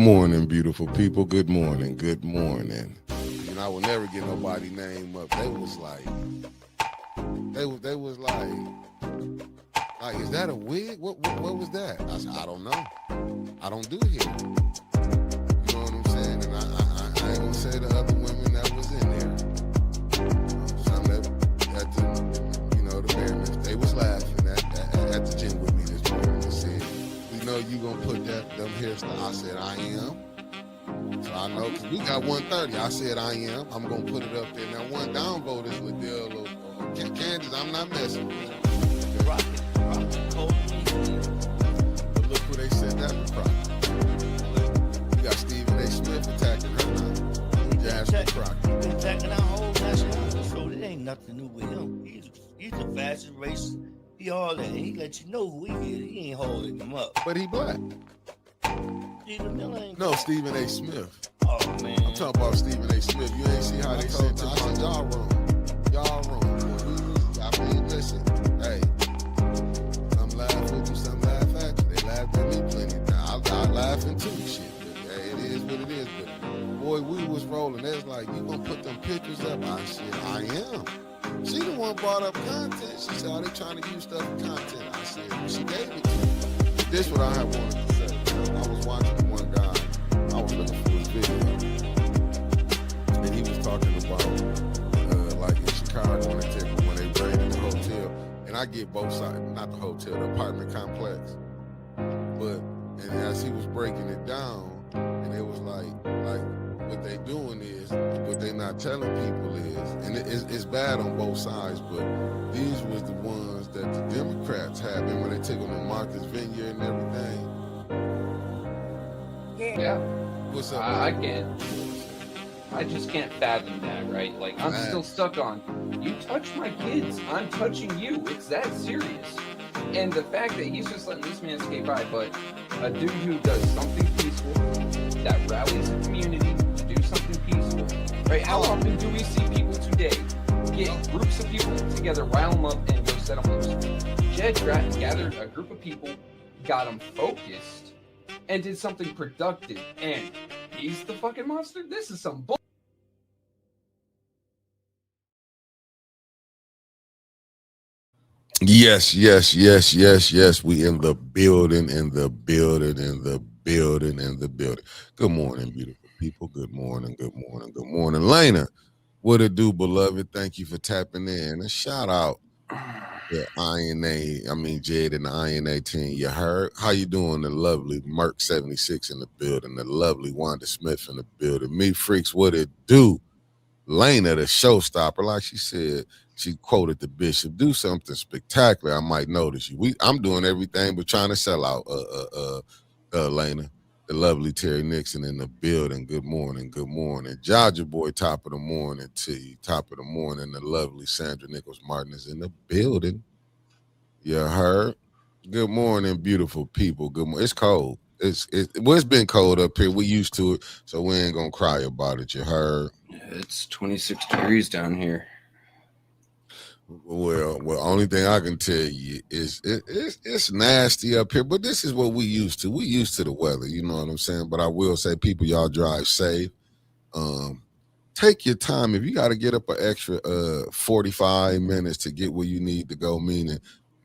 morning, beautiful people. Good morning. Good morning. I will never get nobody name up. They was like, is that a wig? What was that? I said, I don't know. I don't do hair. You know what I'm saying? And I ain't gonna say the other women that was in there. Some that at the Mariners, they was laughing at the gym with me this morning and said, "We know you gonna put them hairstyle." I said, "I am." So I know because we got 130. I said, "I am." I'm gonna put it up there. Now one downvote is Liddell or Kansas. I'm not messing with it. But look who they said that was Crockett. You got Stephen A. Smith attacking her now. Jasmine Crockett. Been attacking our whole nationality, so it ain't nothing new with him. He's the fastest race. He all that. He let you know who he is. He ain't holding him up. But he black. Stephen Miller ain't. No, Stephen A. Smith. Oh man. I'm talking about Stephen A. Smith. You ain't see how they said to I said, y'all wrong. Y'all wrong. I mean, listen, hey. Some laugh with you, some laugh at you. They laughed at me plenty of times. I laughing too, shit. But hey, it is what it is. But boy, we was rolling. They was like, you gonna put them pictures up? I said, I am. She the one brought up content. She said, are they trying to use stuff for content? I said, she gave it to me. This what I had wanted to say. I was watching one guy. I was looking for his video. And he was talking about like in Chicago when they raided the hotel. And I get both sides, not the hotel, the apartment complex. But and as he was breaking it down, and it was like what they doing is, what they not telling people is, and it's bad on both sides, but these was the ones that the Democrats had. Remember they took them to Martha's Vineyard and everything? Yeah. What's up? I just can't fathom that, right? Like, I'm still stuck on, you touch my kids, I'm touching you. It's that serious. And the fact that he's just letting this man skate by, but a dude who does something peaceful, that rallies the community to do something peaceful, right? How often do we see people today get groups of people together, rile them up, and go set them loose? Jed gathered a group of people, got them focused, and did something productive, and he's the fucking monster? This is some bull. Yes. We in the building. Good morning, beautiful people. Good morning. Lena, what it do, beloved? Thank you for tapping in. A shout out to Jed and the INA team. You heard? How you doing? The lovely Merc 76 in the building. The lovely Wanda Smith in the building. Me freaks, what it do? Lena, the showstopper, like she said, she quoted the bishop, do something spectacular, I might notice you. I'm doing everything but trying to sell out, Lena. The lovely Terry Nixon in the building. Good morning. Jaja boy, top of the morning to you. Top of the morning, the lovely Sandra Nichols Martin is in the building. You heard? Good morning, beautiful people. Good morning. It's cold. It's been cold up here. We used to it, so we ain't gonna cry about it. You heard? It's 26 degrees down here. Well, only thing I can tell you is it's nasty up here, but this is what we used to. We used to the weather, you know what I'm saying? But I will say, people, y'all drive safe. Take your time. If you got to get up an extra 45 minutes to get where you need to go, meaning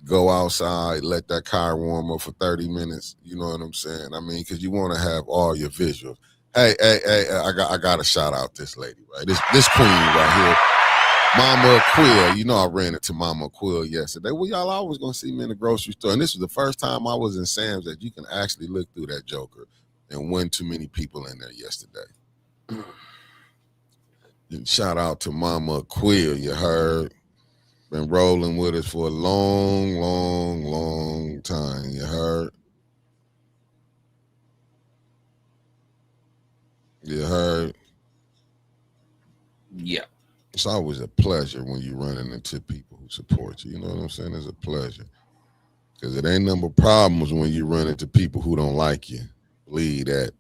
go outside, let that car warm up for 30 minutes, you know what I'm saying? I mean, because you want to have all your visuals. Hey, I got to shout out this lady, right? This queen right here. Mama Quill, you know I ran into Mama Quill yesterday. Well, y'all always gonna see me in the grocery store, and this was the first time I was in Sam's that you can actually look through that joker, and wasn't too many people in there yesterday. And shout out to Mama Quill, you heard? Been rolling with us for a long time, you heard? You heard? Yeah. It's always a pleasure when you're running into people who support you. You know what I'm saying? It's a pleasure. Because it ain't number problems when you run into people who don't like you. Believe that.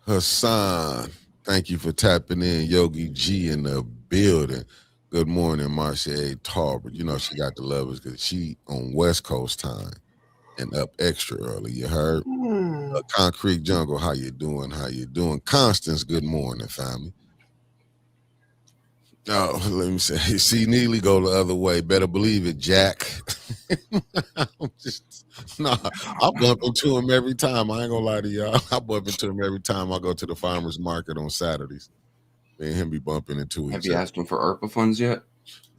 Hassan, thank you for tapping in. Yogi G in the building. Good morning, Marcia A. Talbot. You know she got the lovers because she on West Coast time and up extra early. You heard? Concrete Jungle, how you doing? How you doing? Constance, good morning, family. Oh, let me say, see Neely go the other way. Better believe it, Jack. I'm just, nah, I bump into him every time. I ain't gonna lie to y'all. I bump into him every time I go to the farmer's market on Saturdays. Me and him be bumping into Have each you other. asked him for ARPA funds yet?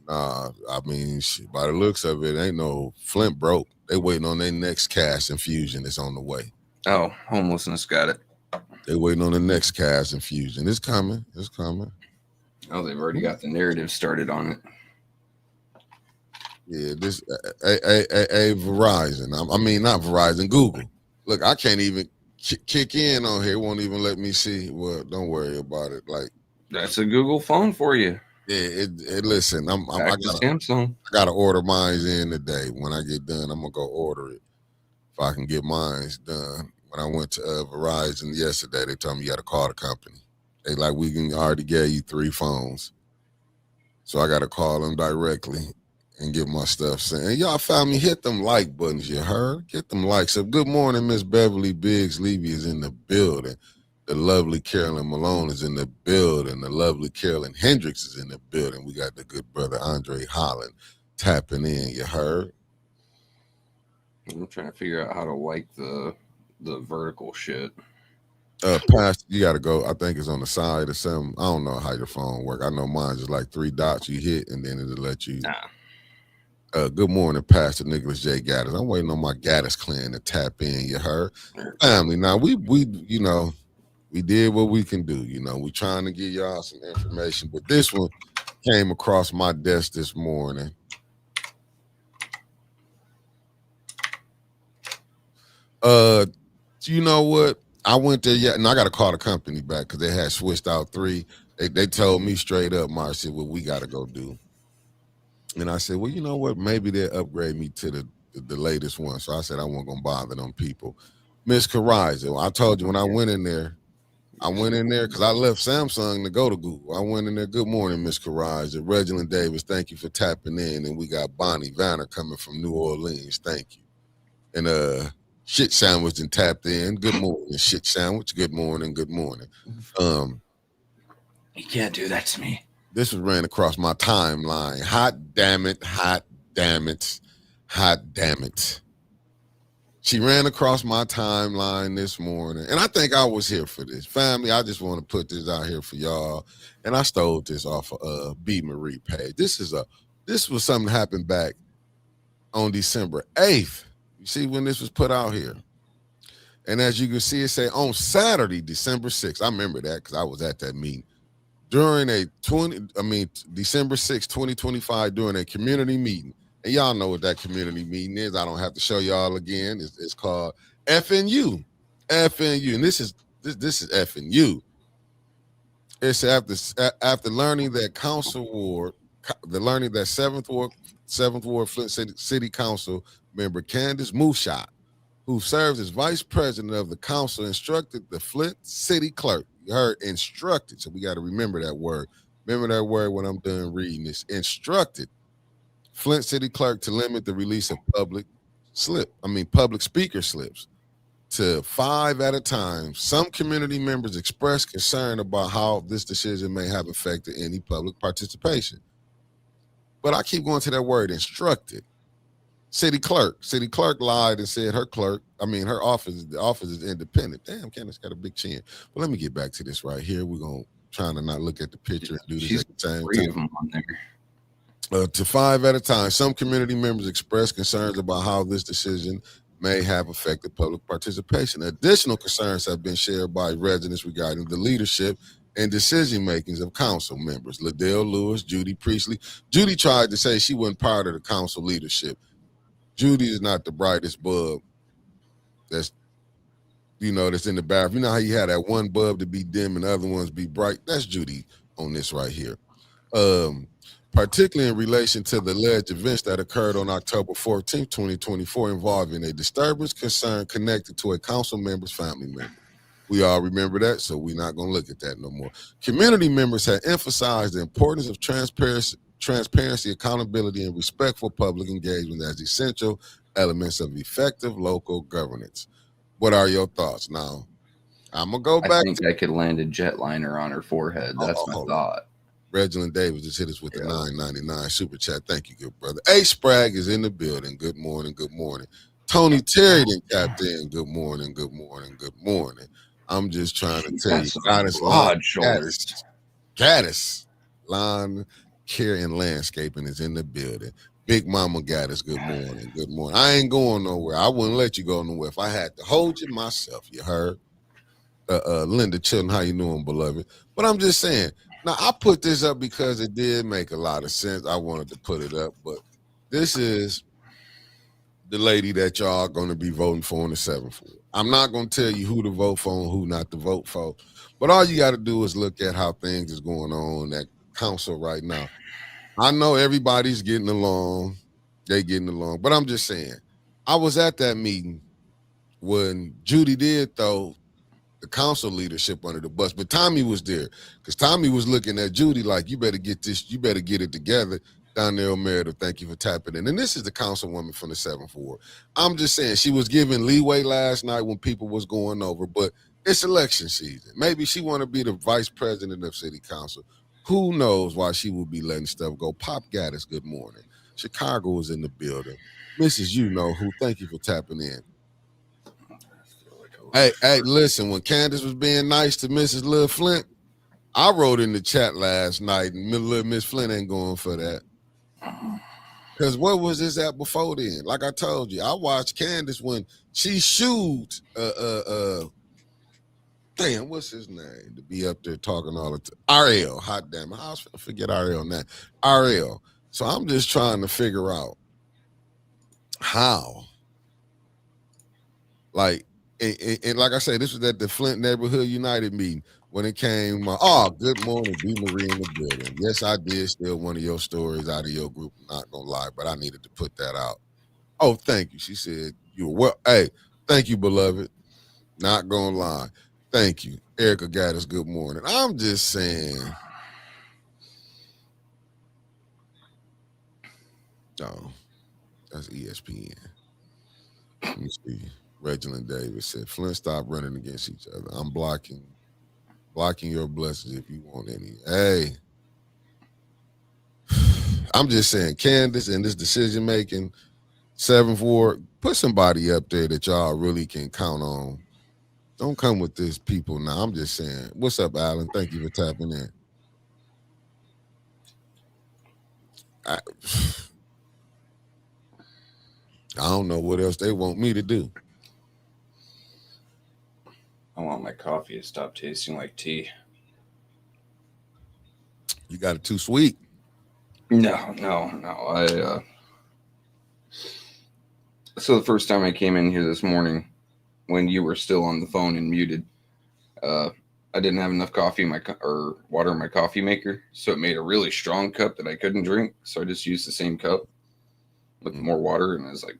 Nah, I mean, shit, by the looks of it, ain't no Flint broke. They waiting on their next cash infusion. It's on the way. Oh, homelessness got it. They waiting on the next cash infusion. It's coming. It's coming. Oh, they've already got the narrative started on it. Yeah, this a Verizon. I mean, not Verizon. Google. Look, I can't even kick in on here. It won't even let me see. Well, don't worry about it. Like That's a Google phone for you. Yeah, listen, I gotta order mine in today. When I get done, I'm gonna go order it. If I can get mine done. When I went to Verizon yesterday, they told me you gotta call the company. They like, we can already gave you 3 phones. So I gotta call them directly and get my stuff sent. And y'all found me, hit them like buttons, you heard? Get them likes. So good morning, Miss Beverly Biggs Levy is in the building. The lovely Carolyn Malone is in the building. The lovely Carolyn Hendricks is in the building. We got the good brother Andre Holland tapping in. You heard? I'm trying to figure out how to like the vertical shit. Pastor, you got to go. I think it's on the side or something. I don't know how your phone work. I know mine's just like 3 dots you hit, and then it'll let you. Nah. Good morning, Pastor Nicholas J. Gaddis. I'm waiting on my Gaddis clan to tap in. You heard? Family. Now we you know. We did what we can do, you know. We trying to give y'all some information, but this one came across my desk this morning. You know what? I went there yet, and I got to call the company back because they had switched out 3. They told me straight up, Marcy, what we got to go do. And I said, well, you know what? Maybe they'll upgrade me to the latest one. So I said I wasn't gonna bother them people. Miss Kariza, I told you when I went in there because I left Samsung to go to Google. I went in there. Good morning, Miss Kariza. Reginald Davis, thank you for tapping in. And we got Bonnie Vanner coming from New Orleans. Thank you. And Shit Sandwich and tapped in. Good morning, Shit Sandwich. Good morning. Good morning. You can't do that to me. This was ran across my timeline. Hot damn it. Hot damn it. Hot damn it. She ran across my timeline this morning, and I think I was here for this. Family, I just want to put this out here for y'all, and I stole this off of B. Marie page. This was something that happened back on December 8th. You see when this was put out here. And as you can see, it say on Saturday, December 6th. I remember that because I was at that meeting. During December 6th, 2025, during a community meeting. And y'all know what that community meeting is. I don't have to show y'all again. It's called FNU. FNU. And this is FNU. It's after learning that Seventh Ward Flint City Council member Candace Mushat, who serves as vice president of the council, instructed the Flint City clerk. You heard instructed, so we got to remember that word. Remember that word when I'm done reading this. Instructed Flint City clerk to limit the release of public speaker slips to 5 at a time. Some community members expressed concern about how this decision may have affected any public participation. But I keep going to that word, instructed. City clerk lied and said her office is independent. Damn, Candace got a big chin. But let me get back to this right here. We're going to try to not look at the picture and do this at the same time. Of them on there. To 5 at a time, some community members expressed concerns about how this decision may have affected public participation. Additional concerns have been shared by residents regarding the leadership and decision makings of council members. Liddell Lewis, Judy Priestley. Judy tried to say she wasn't part of the council leadership. Judy is not the brightest bulb that's in the bathroom. You know how you had that one bulb to be dim and the other ones be bright? That's Judy on this right here. Particularly in relation to the alleged events that occurred on October 14th, 2024, involving a disturbance concern connected to a council member's family member. We all remember that, so we're not going to look at that no more. Community members had emphasized the importance of transparency transparency, accountability, and respectful public engagement as essential elements of effective local governance. What are your thoughts? Now, I'm gonna go I back think to I could land a jetliner on her forehead. That's my hold on. thought. Reginald Davis just hit us with the Yeah. $9.99 super chat. Thank you, good brother. A Spragg is in the building. Good morning. Good morning. Tony Terry then tapped in. Good morning. Good morning. Good morning. I'm just trying to She's tell got you, some Goddess Lawn broad shoulders. Gaddis Lawn Care and Landscaping is in the building. Big Mama Gaddis, good morning. Good morning. I ain't going nowhere. I wouldn't let you go nowhere if I had to hold you myself. You heard? Linda Chilton, how you doing, beloved? But I'm just saying. Now I put this up because it did make a lot of sense. I wanted to put it up, but this is the lady that y'all are going to be voting for in the 7th Ward. I'm not going to tell you who to vote for and who not to vote for, but all you got to do is look at how things is going on at council right now. I know everybody's getting along, they getting along, but I'm just saying, I was at that meeting when Judy did throw the council leadership under the bus, but Tommy was there because Tommy was looking at Judy like, you better get this, you better get it together. Donnell Merida, thank you for tapping in. And this is the councilwoman from the 7th Ward. I'm just saying she was giving leeway last night when people was going over, but it's election season. Maybe she want to be the vice president of city council. Who knows why she will be letting stuff go. Pop Gaddis, good morning. Chicago is in the building. Mrs. You Know Who, thank you for tapping in. Hey, listen, when Candace was being nice to Mrs. Lil Flint, I wrote in the chat last night, and little Miss Flint ain't going for that. Because what was this at before then? Like I told you, I watched Candace when she shooed, damn, what's his name? To be up there talking all the time. RL, hot damn it. I was gonna forget RL now. RL. So I'm just trying to figure out how. Like, and like I said, this was at the Flint Neighborhood United meeting when it came. Good morning, B. Marie in the building. Yes, I did steal one of your stories out of your group. I'm not gonna lie, but I needed to put that out. Oh, thank you. She said you were well. Hey, thank you, beloved. Not gonna lie. Thank you. Erica Gaddis, good morning. I'm just saying. Oh, that's ESPN. Let me see. Reginald Davis said, Flint, stop running against each other. I'm blocking your blessings if you want any. Hey, I'm just saying, Candace and this decision making, 7th Ward, put somebody up there that y'all really can count on. Don't come with this people now. I'm just saying. What's up, Alan? Thank you for tapping in. I don't know what else they want me to do. I want my coffee to stop tasting like tea. You got it too sweet. No. So the first time I came in here this morning, when you were still on the phone and muted, I didn't have enough coffee in or water in my coffee maker, so it made a really strong cup that I couldn't drink. So I just used the same cup with more water, and I was like,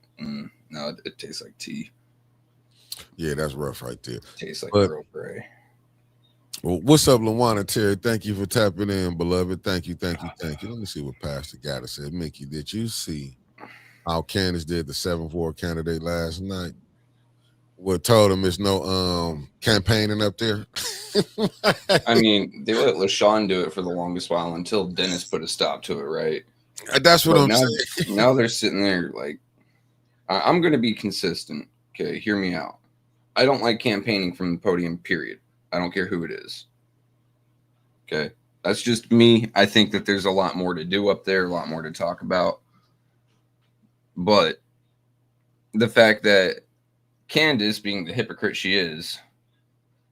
no, it tastes like tea. Yeah, that's rough right there. Tastes like Earl Grey. Well, what's up, Lawana Terry? Thank you for tapping in, beloved. Thank you. Let me see what Pastor Gaddis said. Mickey, did you see how Candace did the 7th Ward candidate last night? What told him there's no campaigning up there? I mean, they let LaShawn do it for the longest while until Dennis put a stop to it, right? That's what I'm saying. Now they're sitting there like, I'm going to be consistent. Okay, hear me out. I don't like campaigning from the podium, period. I don't care who it is. Okay, that's just me. I think that there's a lot more to do up there, a lot more to talk about. But the fact that Candace, being the hypocrite she is,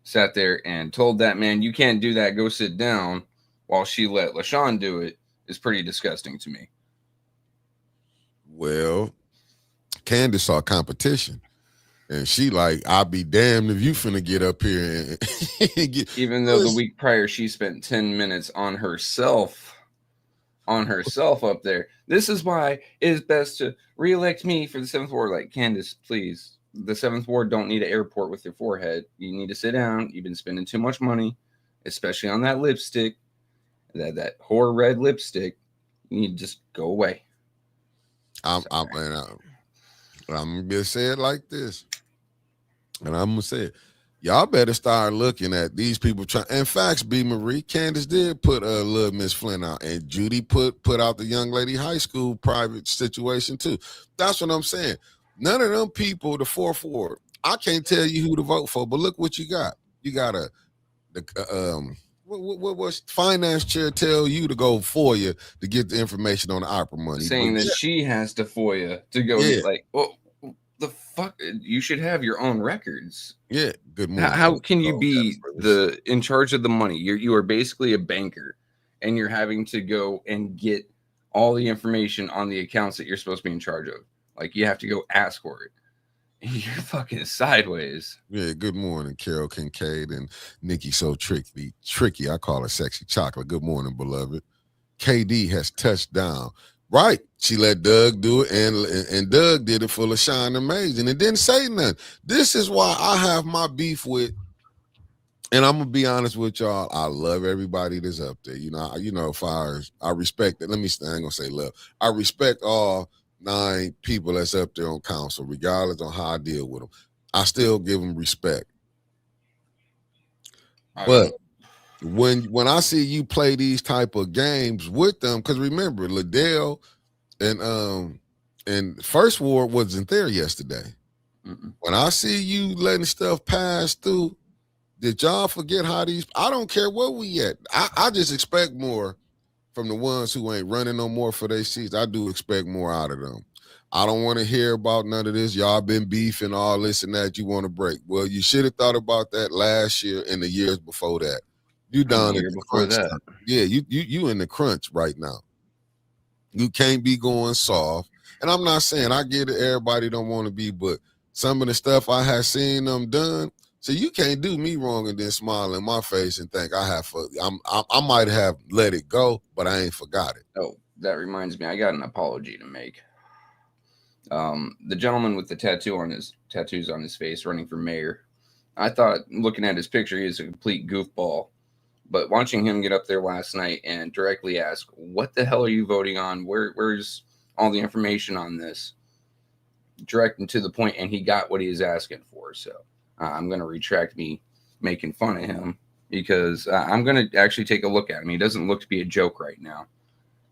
sat there and told that man, you can't do that, go sit down, while she let LaShawn do it, is pretty disgusting to me. Well, Candace saw competition. And she like, I'll be damned if you finna get up here and get. Even though the week prior she spent 10 minutes on herself up there. This is why it is best to reelect me for the 7th Ward. Like, Candace, please. The 7th Ward don't need an airport with your forehead. You need to sit down. You've been spending too much money, especially on that lipstick, that whore red lipstick. You need to just go away. I'm gonna say it like this, and I'm gonna say it. Y'all better start looking at these people trying. In fact, B. Marie, Candace did put little Miss Flint out, and Judy put out the young lady high school private situation too. That's what I'm saying. None of them people, the fourth ward, I can't tell you who to vote for, but look what you got. You got what was finance chair tell you to go for you to get the information on the opera money, saying but that she has to FOIA to go yeah, get like, well, the fuck, you should have your own records. yeah. Good morning. How can you Oh, be that's the in charge of the money? You are basically a banker, and you're having to go and get all the information on the accounts that you're supposed to be in charge of. Like you have to go ask for it. You're fucking sideways. Yeah, good morning, Carol Kincaid and Nikki. So tricky. I call her sexy chocolate. Good morning, beloved. KD has touched down. Right, she let Doug do it, and Doug did it full of shine amazing, and didn't say nothing. This is why I have my beef with. And I'm gonna be honest with y'all. I love everybody that's up there. Fires. I respect it. I ain't gonna say love. I respect all 9 people that's up there on council, regardless on how I deal with them. I still give them respect. But when I see you play these type of games with them, because remember, Liddell and First Ward wasn't there yesterday. When I see you letting stuff pass through. Did y'all forget how these? I don't care where we at. I just expect more from the ones who ain't running no more for their seats. I do expect more out of them. I don't want to hear about none of this. Y'all been beefing all this and that. You want to break? Well, you should have thought about that last year and the years before that. You down in the crunch time. Yeah, you in the crunch right now. You can't be going soft. And I'm not saying I get it. Everybody don't want to be, but some of the stuff I have seen them done. So you can't do me wrong and then smile in my face and think I might have let it go, but I ain't forgot it. Oh, that reminds me, I got an apology to make. The gentleman with the tattoos on his face running for mayor. I thought looking at his picture, he is a complete goofball. But watching him get up there last night and directly ask, "What the hell are you voting on? Where's all the information on this?" Direct and to the point, and he got what he was asking for. So I'm going to retract me making fun of him because I'm going to actually take a look at him. He doesn't look to be a joke right now.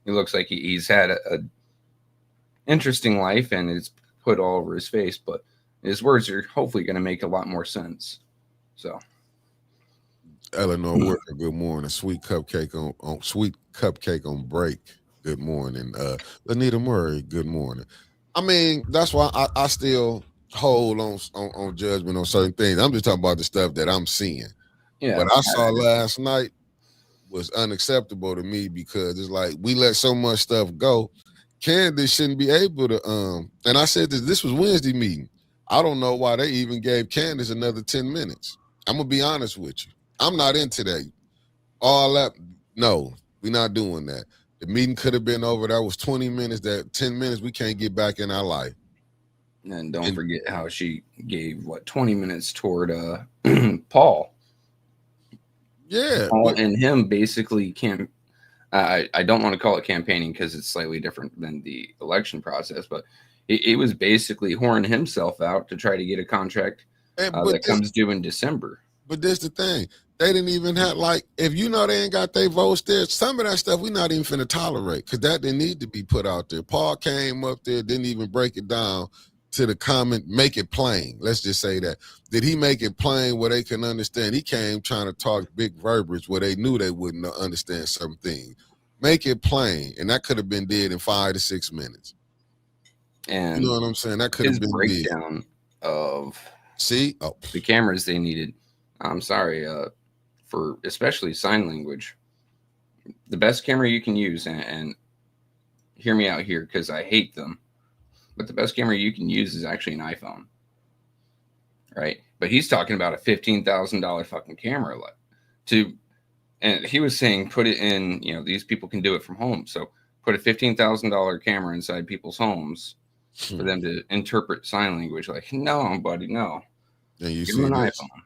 He looks like he's had a interesting life and it's put all over his face, but his words are hopefully going to make a lot more sense. So, Eleanor Worker, good morning. Sweet cupcake on break. Good morning. Lanita Murray, good morning. I mean, that's why I still hold on judgment on certain things. I'm just talking about the stuff that I'm seeing. Yeah, what I saw last night was unacceptable to me because it's like we let so much stuff go. Candace shouldn't be able to and I said this was Wednesday meeting. I don't know why they even gave Candace another 10 minutes. I'm gonna be honest with you. I'm not into that. All that, no, we're not doing that. The meeting could have been over. That was 20 minutes. That 10 minutes we can't get back in our life. And don't forget how she gave 20 minutes toward Paul. Yeah, Paul and him basically I don't want to call it campaigning because it's slightly different than the election process, but it was basically whoring himself out to try to get a contract that comes due in December. But this the thing. They didn't even have, if you know they ain't got their votes there, some of that stuff we not even finna tolerate because that didn't need to be put out there. Paul came up there, didn't even break it down to the comment, make it plain. Let's just say that. Did he make it plain where they can understand? He came trying to talk big verbiage where they knew they wouldn't understand some things. Make it plain. And that could have been did in 5 to 6 minutes. And you know what I'm saying? That could have been breakdown of the cameras they needed. I'm sorry, for especially sign language. The best camera you can use, and hear me out here because I hate them, but the best camera you can use is actually an iPhone, right? But he's talking about a $15,000 fucking camera, and he was saying put it in. These people can do it from home, so put a $15,000 camera inside people's homes for them to interpret sign language. Like, no, buddy, no. And you give them an iPhone.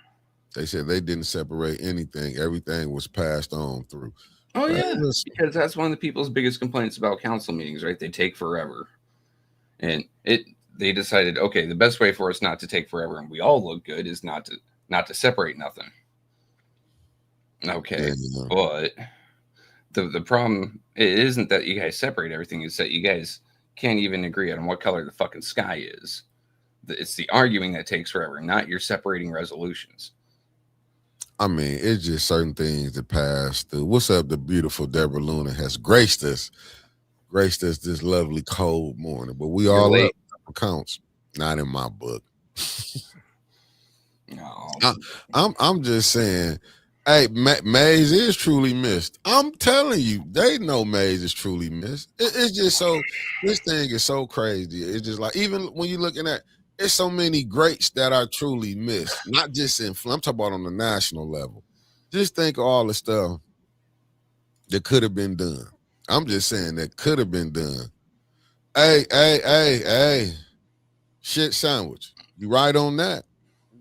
They said they didn't separate anything. Everything was passed on through. Oh Hey, yeah, listen. because that's one of the people's biggest complaints about council meetings, right? They take forever, and they decided, okay, the best way for us not to take forever and we all look good is not to separate nothing. Okay, Yeah. but the problem it isn't that you guys separate everything; it's that you guys can't even agree on what color the fucking sky is. It's the arguing that takes forever, not your separating resolutions. I mean, it's just certain things that pass through. What's up? The beautiful Deborah Luna has graced us this lovely cold morning. But we You're all late. up. Counts. Not in my book. No. I'm just saying. Hey, Maze is truly missed. I'm telling you, they know Maze is truly missed. It's just so. This thing is so crazy. It's just like even when you're looking at, it's so many greats that are truly missed. Not just in. I'm talking about on the national level. Just think of all the stuff that could have been done. I'm just saying that could have been done. Hey. Shit sandwich. You right on that.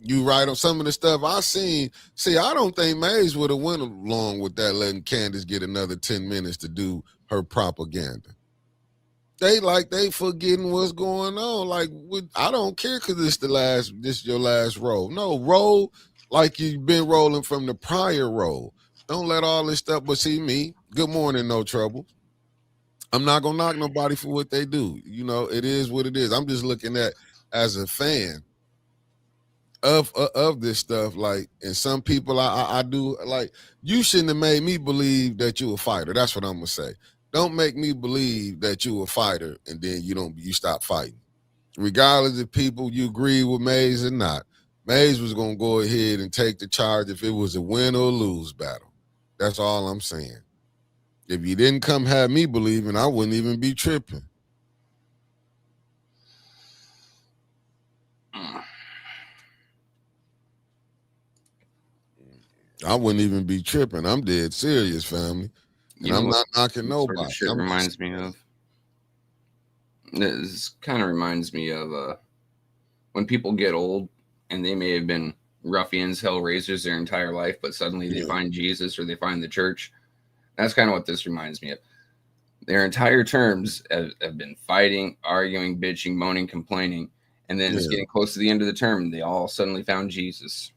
You right on some of the stuff I seen. See, I don't think Mays would have went along with that, letting Candace get another 10 minutes to do her propaganda. They forgetting what's going on. Like, I don't care because this your last roll. No, roll like you've been rolling from the prior roll. Don't let all this stuff. But see me. Good morning, no trouble. I'm not gonna knock nobody for what they do. You know, it is what it is. I'm just looking at as a fan of this stuff. Like, and some people I do like. You shouldn't have made me believe that you a fighter. That's what I'm gonna say. Don't make me believe that you a fighter and then you stop fighting. Regardless if people you agree with Mays or not, Mays was gonna go ahead and take the charge if it was a win or lose battle. That's all I'm saying. If you didn't come have me believing, I wouldn't even be tripping. I wouldn't even be tripping. I'm dead serious, family. And You know I'm what not knocking sort of nobody. shit I'm just reminds me of? This kind of reminds me of when people get old and they may have been ruffians, hell raisers their entire life, but suddenly they yeah, find Jesus or they find the church. That's kind of what this reminds me of. Their entire terms have been fighting, arguing, bitching, moaning, complaining, and then it's yeah. getting close to the end of the term and they all suddenly found Jesus.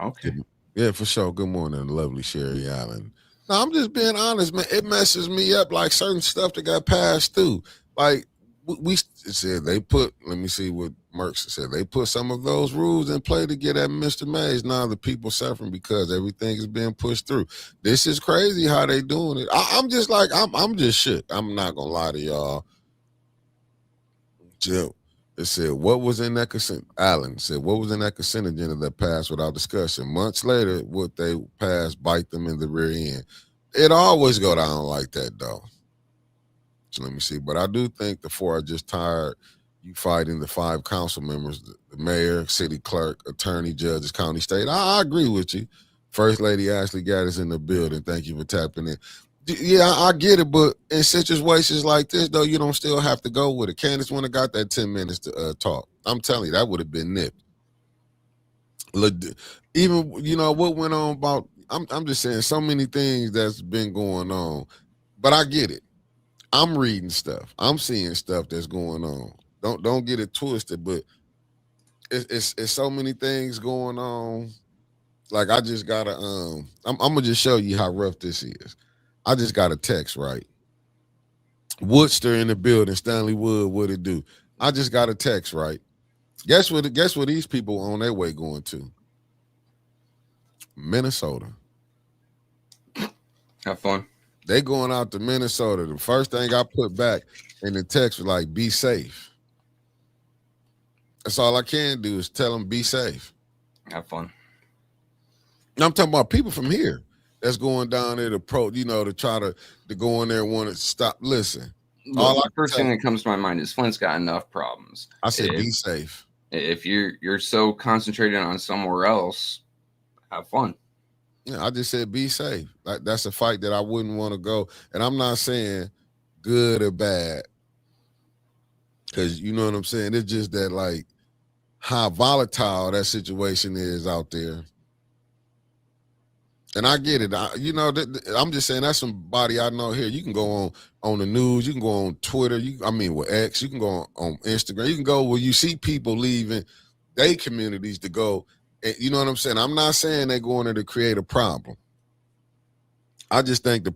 Okay. Yeah, for sure. Good morning, lovely Sherry Allen. No, I'm just being honest, man. It messes me up like certain stuff that got passed through. Like we said they put, let me see what Merckx said. They put some of those rules in play to get at Mr. Mays. Now the people suffering because everything is being pushed through. This is crazy how they doing it. I'm just like, I'm just shook. I'm not gonna lie to y'all. Jill, it said, what was in that consent? Allen said, what was in that consent agenda that passed without discussion? Months later, what they passed bite them in the rear end. It always go down like that, though. So let me see. But I do think the four are just tired you fighting the five council members, the mayor, city clerk, attorney, judges, county, state. I agree with you. First Lady Ashley Gaddis in the building. Thank you for tapping in. Yeah, I get it, but in situations like this, though, you don't still have to go with it. Candace wouldn't have got that 10 minutes to talk. I'm telling you, that would have been nipped. Look, even what went on about. I'm just saying so many things that's been going on, but I get it. I'm reading stuff. I'm seeing stuff that's going on. Don't get it twisted, but it's so many things going on. Like I just gotta I'm gonna just show you how rough this is. I just got a text, right? Woodster in the building, Stanley Wood, what it do? I just got a text, right? Guess what these people on their way going to? Minnesota. Have fun. They going out to Minnesota. The first thing I put back in the text was like, be safe. That's all I can do is tell them be safe. Have fun. I'm talking about people from here that's going down there to try to go in there and want to stop. Listen, Look, the first thing that comes to my mind is Flint's got enough problems. I said be safe. If you're so concentrated on somewhere else, have fun. Yeah, I just said be safe. That's a fight that I wouldn't want to go. And I'm not saying good or bad, because you know what I'm saying. It's just that like how volatile that situation is out there. And I get it. I'm just saying that's somebody I know here. You can go on the news. You can go on Twitter. With X. You can go on Instagram. You can go where you see people leaving their communities to go. And you know what I'm saying? I'm not saying they're going there to create a problem. I just think the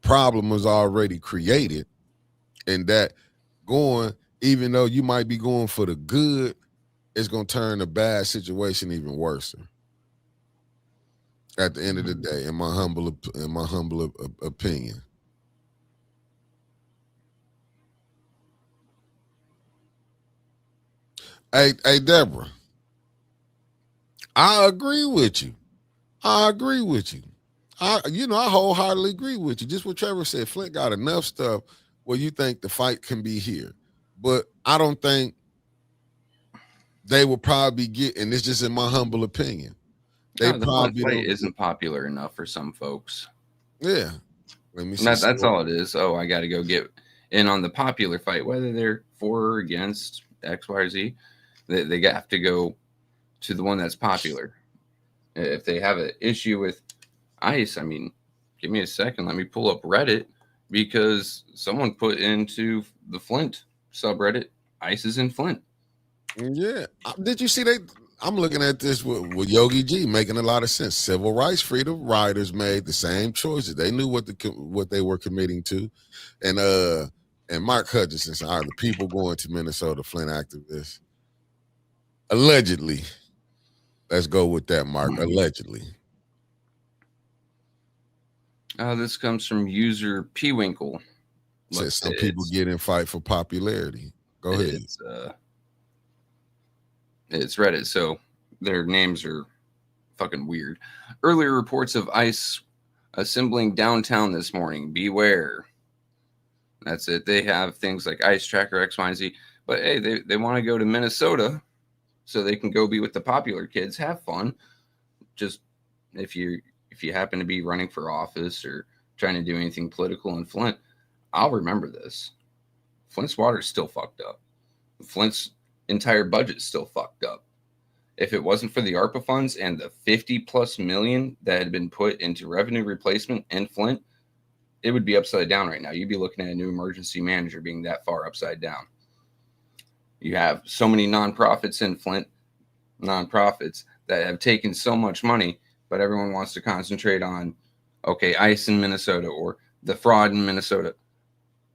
problem was already created, and that going, even though you might be going for the good, it's going to turn the bad situation even worse. At the end of the day, in my humble opinion. Hey, Deborah, I agree with you. I wholeheartedly agree with you. Just what Trevor said, Flint got enough stuff where you think the fight can be here. But I don't think they will probably get, and it's just in my humble opinion. The Flint fight isn't popular enough for some folks. Yeah. Let me see. That's all it is. Oh, I got to go get in on the popular fight, whether they're for or against X, Y, or Z. They have to go to the one that's popular. If they have an issue with ICE, give me a second. Let me pull up Reddit, because someone put into the Flint subreddit, ICE is in Flint. Yeah. Did you see I'm looking at this with Yogi G, making a lot of sense. Civil rights freedom riders made the same choices. They knew what they were committing to. And Mark Hutchinson said, are the people going to Minnesota, Flint activists? Allegedly. Let's go with that, Mark. Allegedly. This comes from user P Winkle. Says some people get in fight for popularity. Go ahead. It's Reddit, so their names are fucking weird. Earlier reports of ICE assembling downtown this morning. Beware. That's it. They have things like ICE Tracker, X, Y, and Z. But hey, they want to go to Minnesota so they can go be with the popular kids, have fun. Just if you happen to be running for office or trying to do anything political in Flint, I'll remember this. Flint's water's still fucked up. Flint's entire budget's still fucked up. If it wasn't for the ARPA funds and the 50+ million that had been put into revenue replacement in Flint, it would be upside down right now. You'd be looking at a new emergency manager being that far upside down. You have so many nonprofits in Flint, nonprofits that have taken so much money, but everyone wants to concentrate on, okay, ICE in Minnesota or the fraud in Minnesota.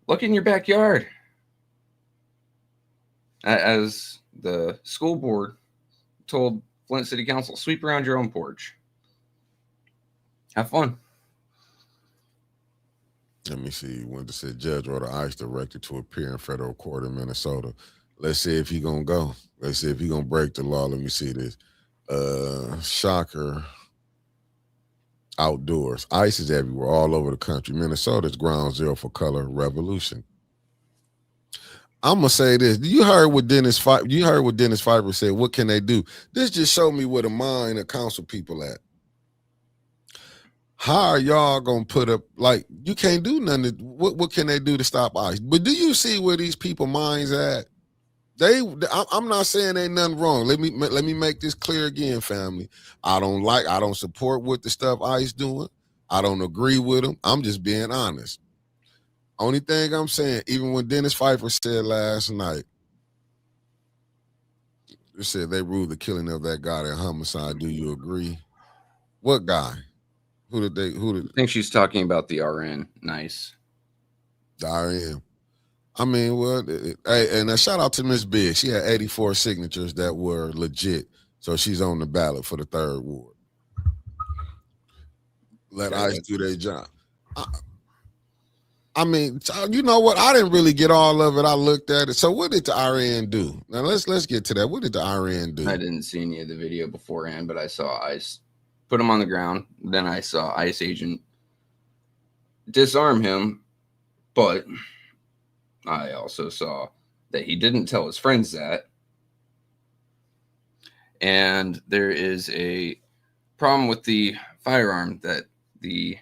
Look in your backyard. As the school board told Flint City Council, sweep around your own porch. Have fun. Let me see. When it said judge order ICE director to appear in federal court in Minnesota. Let's see if he gonna go. Let's see if he gonna break the law. Let me see this. Shocker. Outdoors. ICE is everywhere, all over the country. Minnesota's ground zero for color revolution. I'm gonna say this. You heard what Dennis Fiber said. What can they do? This just showed me where the mind of council people at. How are y'all gonna put up, like, you can't do nothing? What can they do to stop ICE? But do you see where these people minds at? I'm not saying ain't nothing wrong. Let me make this clear again, family. I don't support what the stuff ICE doing. I don't agree with them. I'm just being honest. Only thing I'm saying, even when Dennis Pfeiffer said last night, they said they ruled the killing of that guy, that homicide. Do you agree? What guy? Who did I think she's talking about the RN. Nice. The RN. Hey, and a shout out to Miss Big. She had 84 signatures that were legit. So she's on the ballot for the 3rd ward. Let ICE do their job. You know what? I didn't really get all of it. I looked at it. So what did the RN do? Now let's get to that. What did the RN do? I didn't see any of the video beforehand, but I saw ICE put him on the ground. Then I saw ICE agent disarm him, but I also saw that he didn't tell his friends that. And there is a problem with the firearm that the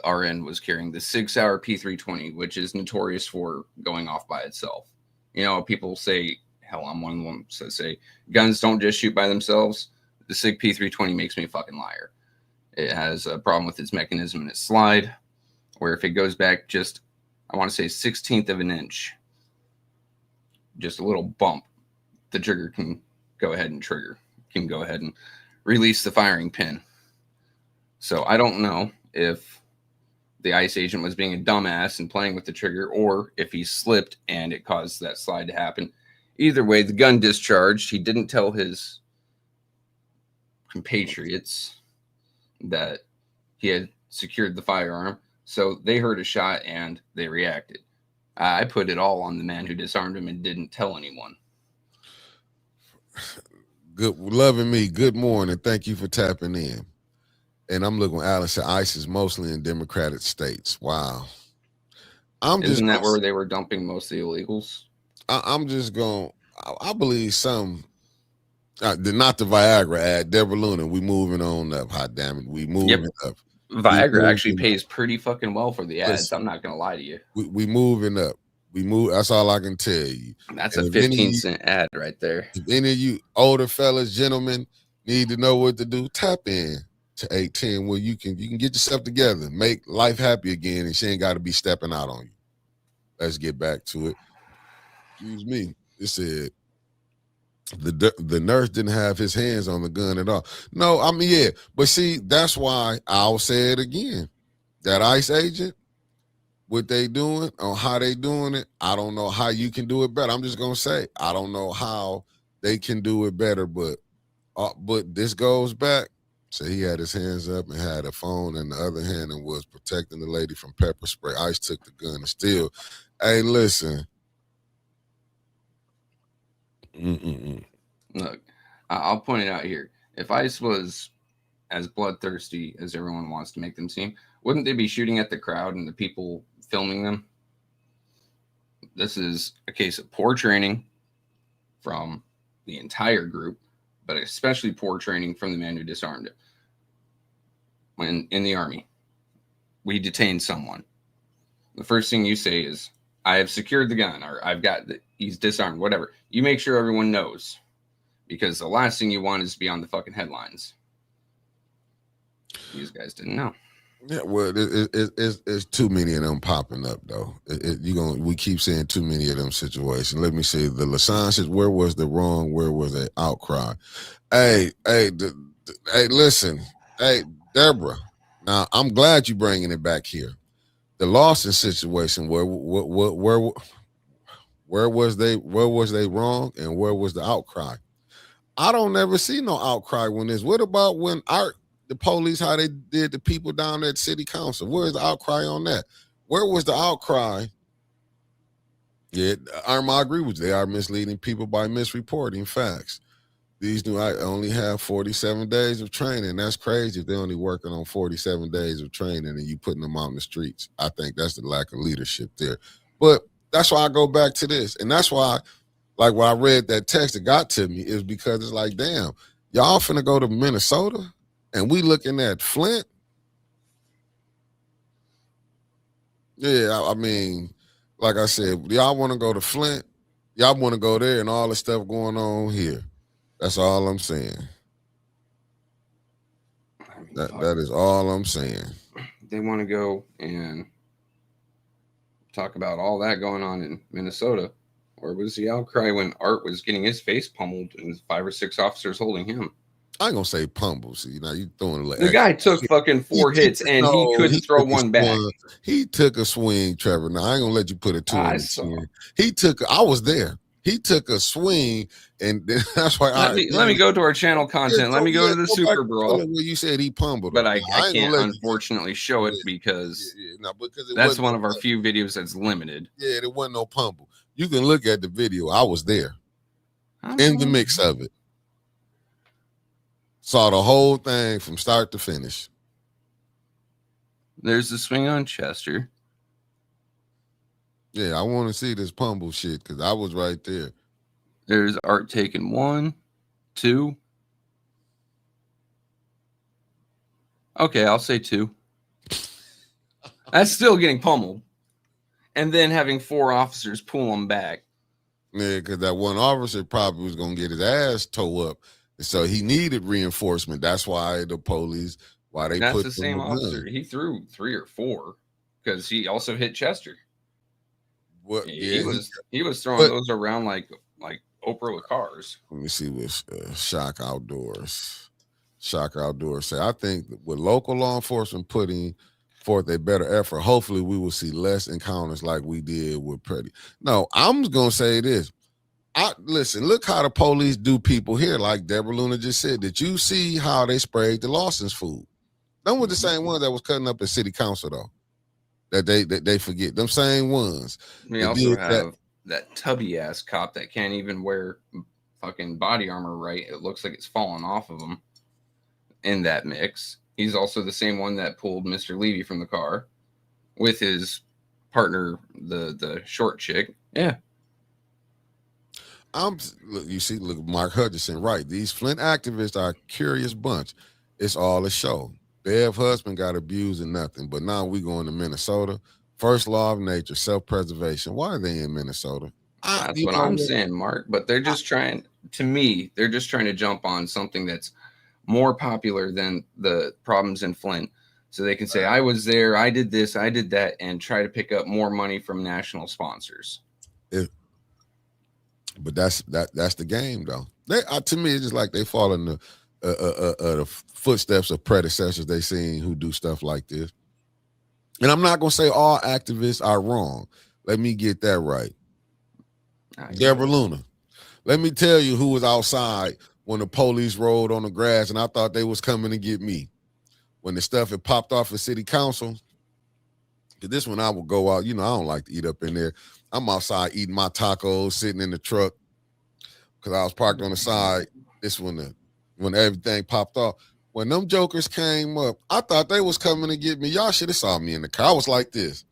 RN was carrying, the 6-hour P320, which is notorious for going off by itself. You know, people say, hell, I'm one of them that say guns don't just shoot by themselves. The SIG P320 makes me a fucking liar. It has a problem with its mechanism and its slide, where if it goes back just, I want to say 1/16 of an inch, just a little bump, the trigger can go ahead and release the firing pin. So I don't know if the ICE agent was being a dumbass and playing with the trigger, or if he slipped and it caused that slide to happen. Either way, the gun discharged. He didn't tell his compatriots that he had secured the firearm, so they heard a shot and they reacted. I put it all on the man who disarmed him and didn't tell anyone. Good, loving me. Good morning. Thank you for tapping in. And I'm looking. Alice said ICE is mostly in Democratic states. Wow. Isn't that where they were dumping most of the illegals? I'm just going. I believe some. Not the Viagra ad. Deborah Luna. We moving on up. Hot damn it. We moving up. Viagra actually pays pretty fucking well for the ads. Listen, I'm not gonna lie to you. We moving up. We move. That's all I can tell you. That's a 15-cent ad right there. If any of you older fellas, gentlemen, need to know what to do, tap in to 810 where you can get yourself together, make life happy again, and she ain't got to be stepping out on you. Let's get back to it. Excuse me. It said the nurse didn't have his hands on the gun at all. No, I mean, yeah. But see, that's why I'll say it again. That ICE agent, what they doing or how they doing it, I don't know how you can do it better. I'm just going to say, I don't know how they can do it better, but this goes back. So he had his hands up and had a phone in the other hand and was protecting the lady from pepper spray. ICE took the gun and still, hey, listen. Look, I'll point it out here. If ICE was as bloodthirsty as everyone wants to make them seem, wouldn't they be shooting at the crowd and the people filming them? This is a case of poor training from the entire group, but especially poor training from the man who disarmed it. When in the Army, we detain someone. The first thing you say is, I have secured the gun, or he's disarmed, whatever. You make sure everyone knows, because the last thing you want is to be on the fucking headlines. These guys didn't know. Yeah, well, it's too many of them popping up though. We keep saying too many of them situations. Let me see. The Lasan says, where was the wrong? Where was the outcry? Hey, listen, hey, Deborah. Now I'm glad you're bringing it back here. The Lawson situation, where was they wrong and where was the outcry? I don't never see no outcry when this. What about when the police, how they did the people down at city council? Where's the outcry on that? Where was the outcry? Yeah, I agree with you. They are misleading people by misreporting facts. These new I only have 47 days of training. That's crazy if they're only working on 47 days of training and you putting them out in the streets. I think that's the lack of leadership there. But that's why I go back to this. And that's why, like when I read that text that got to me, is because it's like, damn, y'all finna go to Minnesota and we looking at Flint? Yeah, I mean, like I said, y'all want to go to Flint? Y'all want to go there and all the stuff going on here. That's all I'm saying. That is all I'm saying. They want to go and talk about all that going on in Minnesota. Or was the outcry when Art was getting his face pummeled and 5 or 6 officers holding him? I ain't gonna say pummel. See, now you throwing a the guy took fucking 4 hits and he couldn't throw one back. He took a swing, Trevor. Now I ain't gonna let you put it to him. I was there. He took a swing, and that's why let me go to our channel content. Let me go to the Super Brawl. You said he pummeled, but I can't unfortunately show it because that's one of our few videos that's limited. Yeah, there wasn't no pummel. You can look at the video. I was there in the mix of it. Saw the whole thing from start to finish. There's the swing on Chester. Yeah, I want to see this pummel shit because I was right there. There's Art taking 1, 2. Okay, I'll say 2. That's still getting pummeled. And then having 4 officers pull him back. Yeah, because that one officer probably was going to get his ass towed up. So he needed reinforcement. That's why the police, Why they That's put the them same a officer. gun? He threw 3 or 4 because he also hit Chester. What? He Yeah, was throwing but those around like Oprah with cars. let me see what Shock Outdoors. Shock Outdoors say. I think with local law enforcement putting forth a better effort, hopefully we will see less encounters like we did with Petty. No, I'm gonna say this. Listen, look how the police do people here, like Deborah Luna just said. Did you see how they sprayed the Lawson's food? Them were the same ones that was cutting up at city council though. That they forget. Them same ones We that also did that. have that tubby ass cop that can't even wear fucking body armor right. It looks like it's falling off of him in that mix. He's also the same one that pulled Mr. Levy from the car with his partner, the short chick. Yeah. You see, look, Mark Hutchinson, right? These Flint activists are a curious bunch. It's all a show. Bev husband got abused and nothing, but now we going to Minnesota. First law of nature, self-preservation. Why are they in Minnesota? That's You what know I'm what? saying, Mark. But they're just trying, to me, they're just trying to jump on something that's more popular than the problems in Flint. So they can say, I was there, I did this, I did that, and try to pick up more money from national sponsors. But that's the game, though. To me, it's just like they fall in the footsteps of predecessors they seen who do stuff like this. And I'm not gonna say all activists are wrong. Let me get that right. Deborah Luna. Let me tell you who was outside when the police rolled on the grass, and I thought they was coming to get me. When the stuff had popped off at city council, because this one I would go out. You know, I don't like to eat up in there. I'm outside eating my tacos, sitting in the truck because I was parked on the side. This when everything popped off. When them jokers came up, I thought they was coming to get me. Y'all should have saw me in the car. I was like this.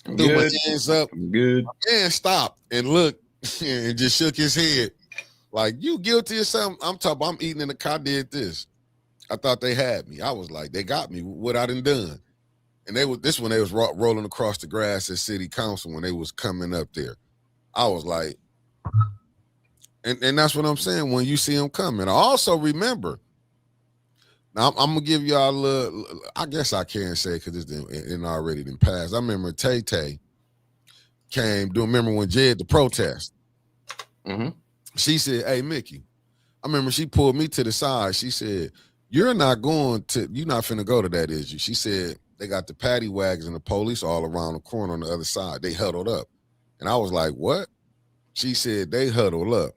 Threw my hands up. Good. And stopped and looked and just shook his head. Like, you guilty or something? I'm eating in the car, did this. I thought they had me. I was like, they got me. What I done. And they was rolling across the grass at city council when they was coming up there. I was like, and that's what I'm saying when you see them coming. I also remember, now I'm gonna give y'all a little, I guess I can't say because it's already been passed. I remember Tay Tay came, remember when Jed the protest? Mm-hmm. She said, hey, Mickey, I remember she pulled me to the side. She said, you're not finna go to that, is you? She said, they got the paddy wagons and the police all around the corner on the other side. They huddled up. And I was like, what? She said, they huddled up.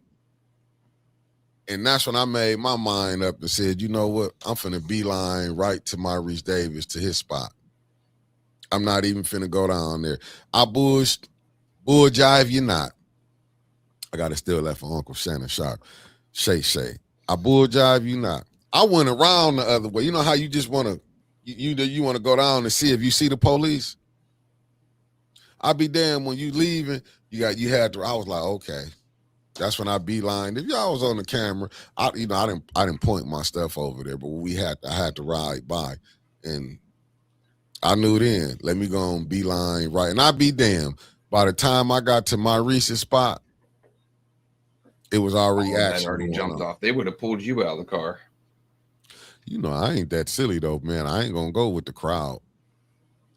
And that's when I made my mind up and said, you know what? I'm finna beeline right to Maurice Davis, to his spot. I'm not even finna go down there. I bull jive you not. I got to steal that from Uncle Shannon Sharp. Shay. I bull jive you not. I went around the other way. You know how you just want to, you want to go down and see if you see the police? I'll be damned when you leaving, I was like, okay. That's when I beeline. If y'all was on the camera, I didn't point my stuff over there, but I had to ride by, and I knew then. Let me go on beeline right, and I'd be damned. By the time I got to my recent spot, it was already action. Already jumped off. They would have pulled you out of the car. You know, I ain't that silly though, man. I ain't gonna go with the crowd.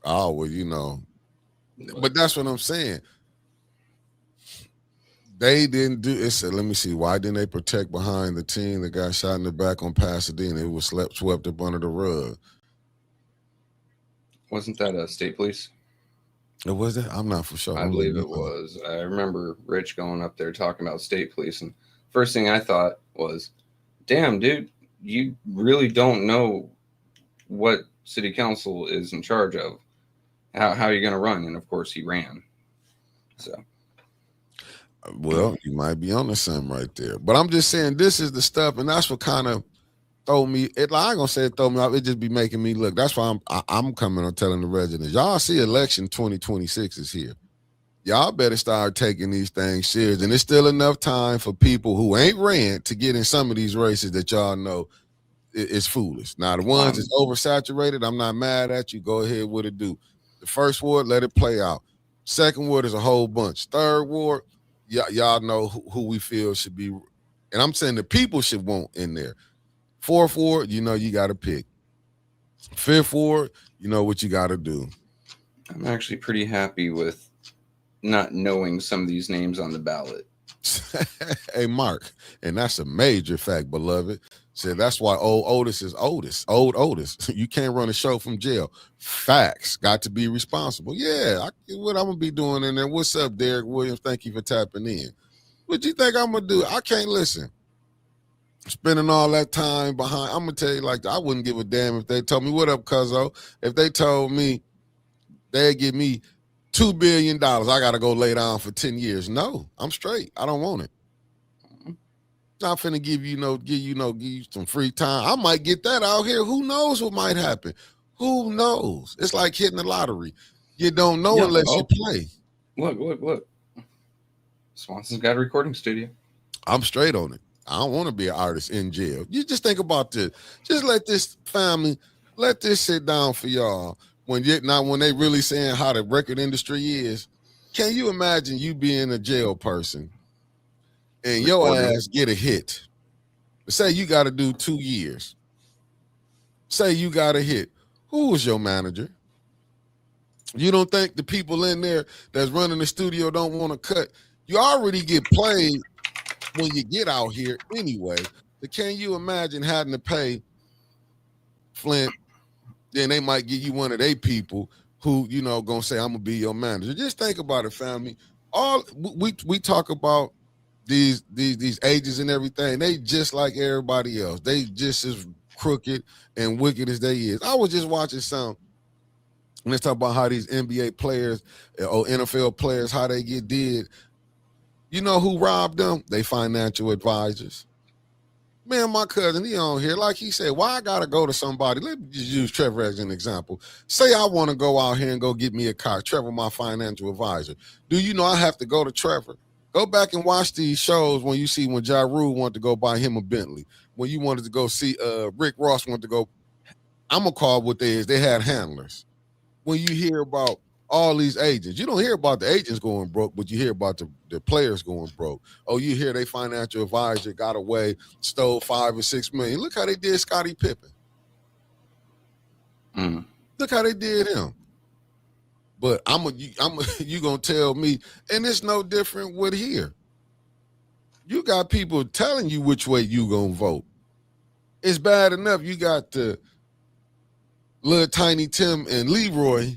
I always, but that's what I'm saying. They didn't do it. Said, let me see. Why didn't they protect behind the team that got shot in the back on Pasadena? It was swept up under the rug. Wasn't that a state police? It was it? I'm not for sure. I believe it was. I remember Rich going up there talking about state police, and first thing I thought was, damn, dude, you really don't know what city council is in charge of. How are you going to run? And of course he ran. So. Well, you might be on to something right there. But I'm just saying this is the stuff, and that's what kind of throw me. I ain't gonna say it throw me off. It just be making me look. That's why I'm coming on telling the residents, y'all see election 2026 is here. Y'all better start taking these things serious. And there's still enough time for people who ain't ran to get in some of these races that y'all know is foolish. Now, the ones that's oversaturated, I'm not mad at you. Go ahead with it, do. The first ward, let it play out. Second ward is a whole bunch. Third ward, y'all know who we feel should be. And I'm saying the people should want in there. Fourth ward, you got to pick. Fifth Ward, you know what you got to do. I'm actually pretty happy with not knowing some of these names on the ballot. Hey, Mark, and that's a major fact, beloved. Said that's why old Otis is Otis. Old Otis. You can't run a show from jail. Facts. Got to be responsible. Yeah, what I'm gonna be doing in there. What's up, Derek Williams? Thank you for tapping in. What you think I'm gonna do? I can't listen. Spending all that time behind. I'm gonna tell you like I wouldn't give a damn if they told me what up, cuzzo. If they told me they'd give me $2 billion, I gotta go lay down for 10 years. No, I'm straight. I don't want it. Not finna give you some free time. I might get that out here. Who knows what might happen? Who knows? It's like hitting the lottery. You don't know unless you play. Look. Swanson's got a recording studio. I'm straight on it. I don't want to be an artist in jail. You just think about this. Just let this sit down for y'all. When they really saying how the record industry is, can you imagine you being a jail person and your ass get a hit? Say you got to do 2 years. Say you got a hit. Who was your manager? You don't think the people in there that's running the studio don't want to cut? You already get played when you get out here anyway. But can you imagine having to pay Flint? Then they might give you one of their people who, gonna say, I'm gonna be your manager. Just think about it, family. All we talk about these agents and everything, they just like everybody else. They just as crooked and wicked as they is. I was just watching some. Let's talk about how these NBA players or NFL players, how they get did. You know who robbed them? They financial advisors. Man, my cousin, he on here. Like he said, why I gotta go to somebody? Let me just use Trevor as an example. Say I want to go out here and go get me a car. Trevor, my financial advisor. Do you know I have to go to Trevor? Go back and watch these shows when you see when Ja Rule wanted to go buy him a Bentley. When you wanted to go see Rick Ross wanted to go. I'm gonna call what they is. They had handlers. When you hear about all these agents, you don't hear about the agents going broke, but you hear about the players going broke. Oh, you hear they financial advisor got away, stole $5 or $6 million. Look how they did Scottie Pippen. Look how they did him. But you gonna tell me, and it's no different with here. You got people telling you which way you gonna vote. It's bad enough you got the little Tiny Tim and Leroy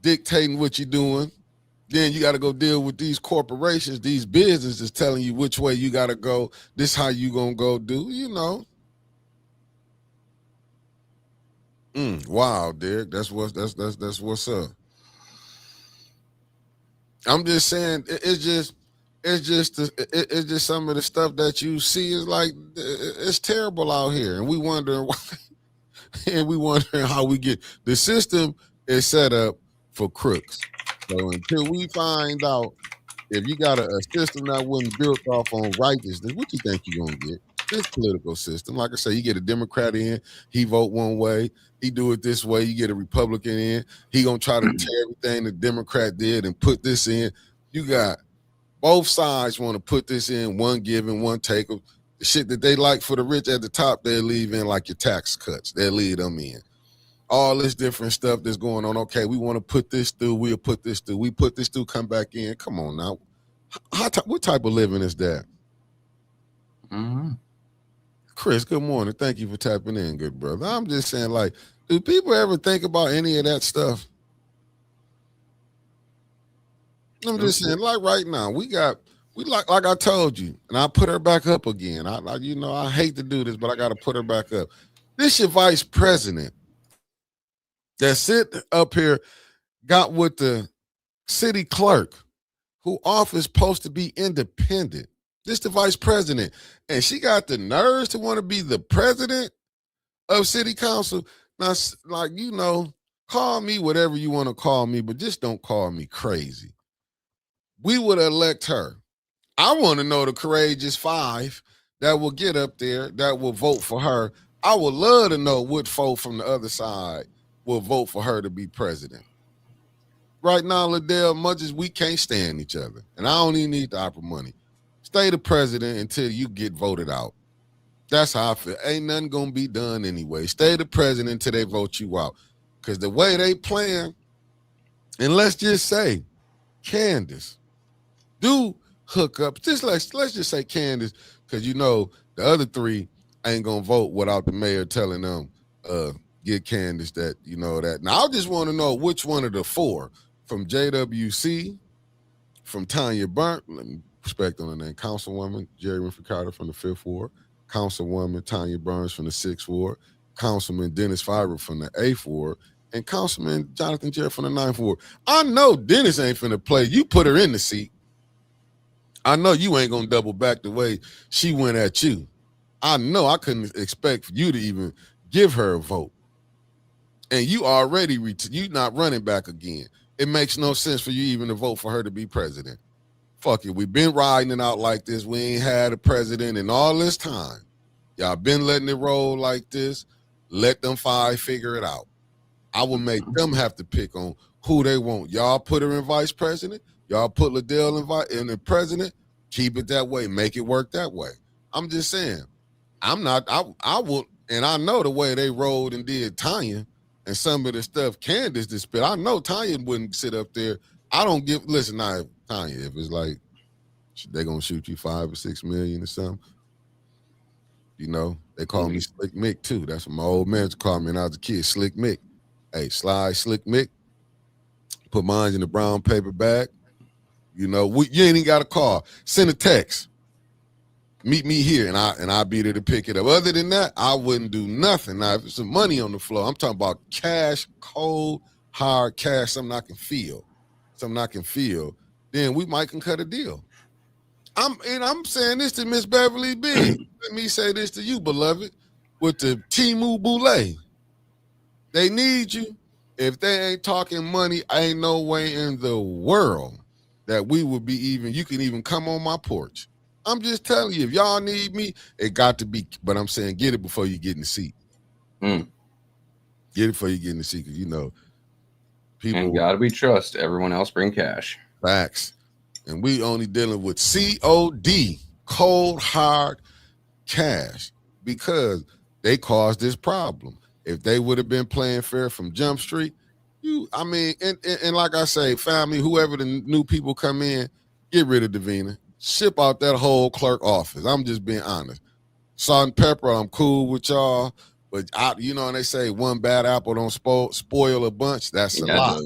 dictating what you're doing. Then you got to go deal with these corporations, these businesses telling you which way you got to go. This how you gonna go do, Wow, Derek, that's what's up. I'm just saying, it's just some of the stuff that you see is like it's terrible out here, and we wondering why, and we wondering how we get the system is set up for crooks. So until we find out if you got a system that wasn't built off on righteousness, what you think you're gonna get? This political system, like I say, you get a Democrat in, he vote one way, he do it this way. You get a Republican in, he gonna try to tear everything the Democrat did and put this in. You got both sides want to put this in, one give and one take. The shit that they like for the rich at the top, they'll leave in like your tax cuts. They'll leave them in. All this different stuff that's going on. Okay, we want to put this through. We'll put this through. We put this through, come back in. Come on now. What type of living is that? Chris, good morning. Thank you for tapping in, good brother. I'm just saying, like, do people ever think about any of that stuff? I'm just saying, like right now, we like I told you, and I put her back up again. I hate to do this, but I got to put her back up. This your vice president that sit up here got with the city clerk who office supposed to be independent. This the vice president, and she got the nerves to want to be the president of city council. Now, like, call me whatever you want to call me, but just don't call me crazy. We would elect her. I want to know the courageous 5 that will get up there, that will vote for her. I would love to know what folk from the other side will vote for her to be president. Right now, Liddell, much as we can't stand each other, and I don't even need the opera money, stay the president until you get voted out. That's how I feel. Ain't nothing gonna be done anyway. Stay the president until they vote you out. Cause the way they playing, and let's just say, Candace, do hook up. Let's just say Candace, because you know the other three ain't gonna vote without the mayor telling them, get Candace that, you know that. Now I just want to know which one of the four from JWC, from Tanya Burnt, let me respect on the name, Councilwoman Jerry Winfrey Carter from the 5th Ward, Councilwoman Tanya Burns from the 6th Ward, Councilman Dennis Fiber from the 8th Ward, and Councilman Jonathan Jarrett from the 9th Ward. I know Dennis ain't finna play. You put her in the seat. I know you ain't gonna double back the way she went at you. I know I couldn't expect you to even give her a vote. And you already, you not running back again. It makes no sense for you even to vote for her to be president. Fuck it. We've been riding it out like this. We ain't had a president in all this time. Y'all been letting it roll like this. Let them five figure it out. I will make them have to pick on who they want. Y'all put her in vice president. Y'all put Liddell in the president. Keep it that way. Make it work that way. I'm just saying. I will, and I know the way they rolled and did Tanya and some of the stuff Candace did spit. I know Tanya wouldn't sit up there. I don't listen, now, Tanya, if it's like they're going to shoot you 5 or 6 million or something, you know, they call me Slick Mick too. That's what my old man called me when I was a kid, Slick Mick. Hey, slide Slick Mick. Put mine in the brown paper bag. You know, you ain't even got a call. Send a text. Meet me here, and I'll be there to pick it up. Other than that, I wouldn't do nothing. Now, if it's some money on the floor, I'm talking about cash, cold, hard cash, something I can feel. Then we might can cut a deal. I'm saying this to Miss Beverly B. Let me say this to you, beloved, with the Timu Boulay. They need you. If they ain't talking money, ain't no way in the world that we would be you can even come on my porch. I'm just telling you, if y'all need me, it got to be, but I'm saying get it before you get in the seat. Get it before you get in the seat, because you know, people. And gotta be trust. Everyone else bring cash. Facts. And we only dealing with COD, cold, hard cash, because they caused this problem. If they would have been playing fair from Jump Street, and like I say, family, whoever the new people come in, get rid of Davina. Ship out that whole clerk office. I'm just being honest. Salt and pepper, I'm cool with y'all, but and they say one bad apple don't spoil a bunch. That's a lie.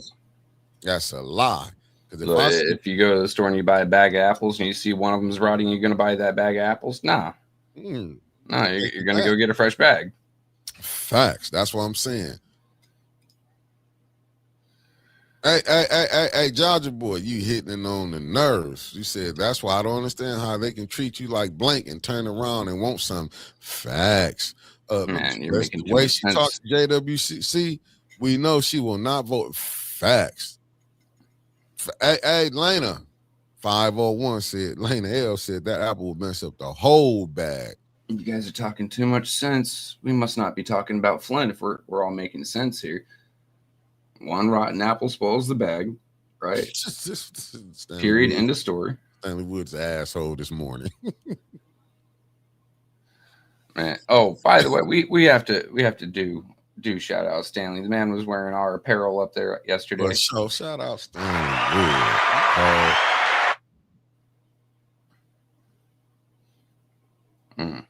That's a lie. Because if you go to the store and you buy a bag of apples and you see one of them's rotting, you're going to buy that bag of apples? Nah. You're going to go get a fresh bag. Facts. That's what I'm saying. Hey, Georgia boy, you hitting on the nerves. You said that's why I don't understand how they can treat you like blank and turn around and want some. Facts. Man, you're making the way she talks to JWC, we know she will not vote. Facts. Hey, Lena, 501 said, Lena L said that apple will mess up the whole bag. You guys are talking too much sense. We must not be talking about Flint if we're all making sense here. One rotten apple spoils the bag, right? Period. End of story. Stanley Wood's asshole this morning. Man. Oh, by the way, we have to do shout out Stanley. The man was wearing our apparel up there yesterday. Well, shout out Stanley Wood.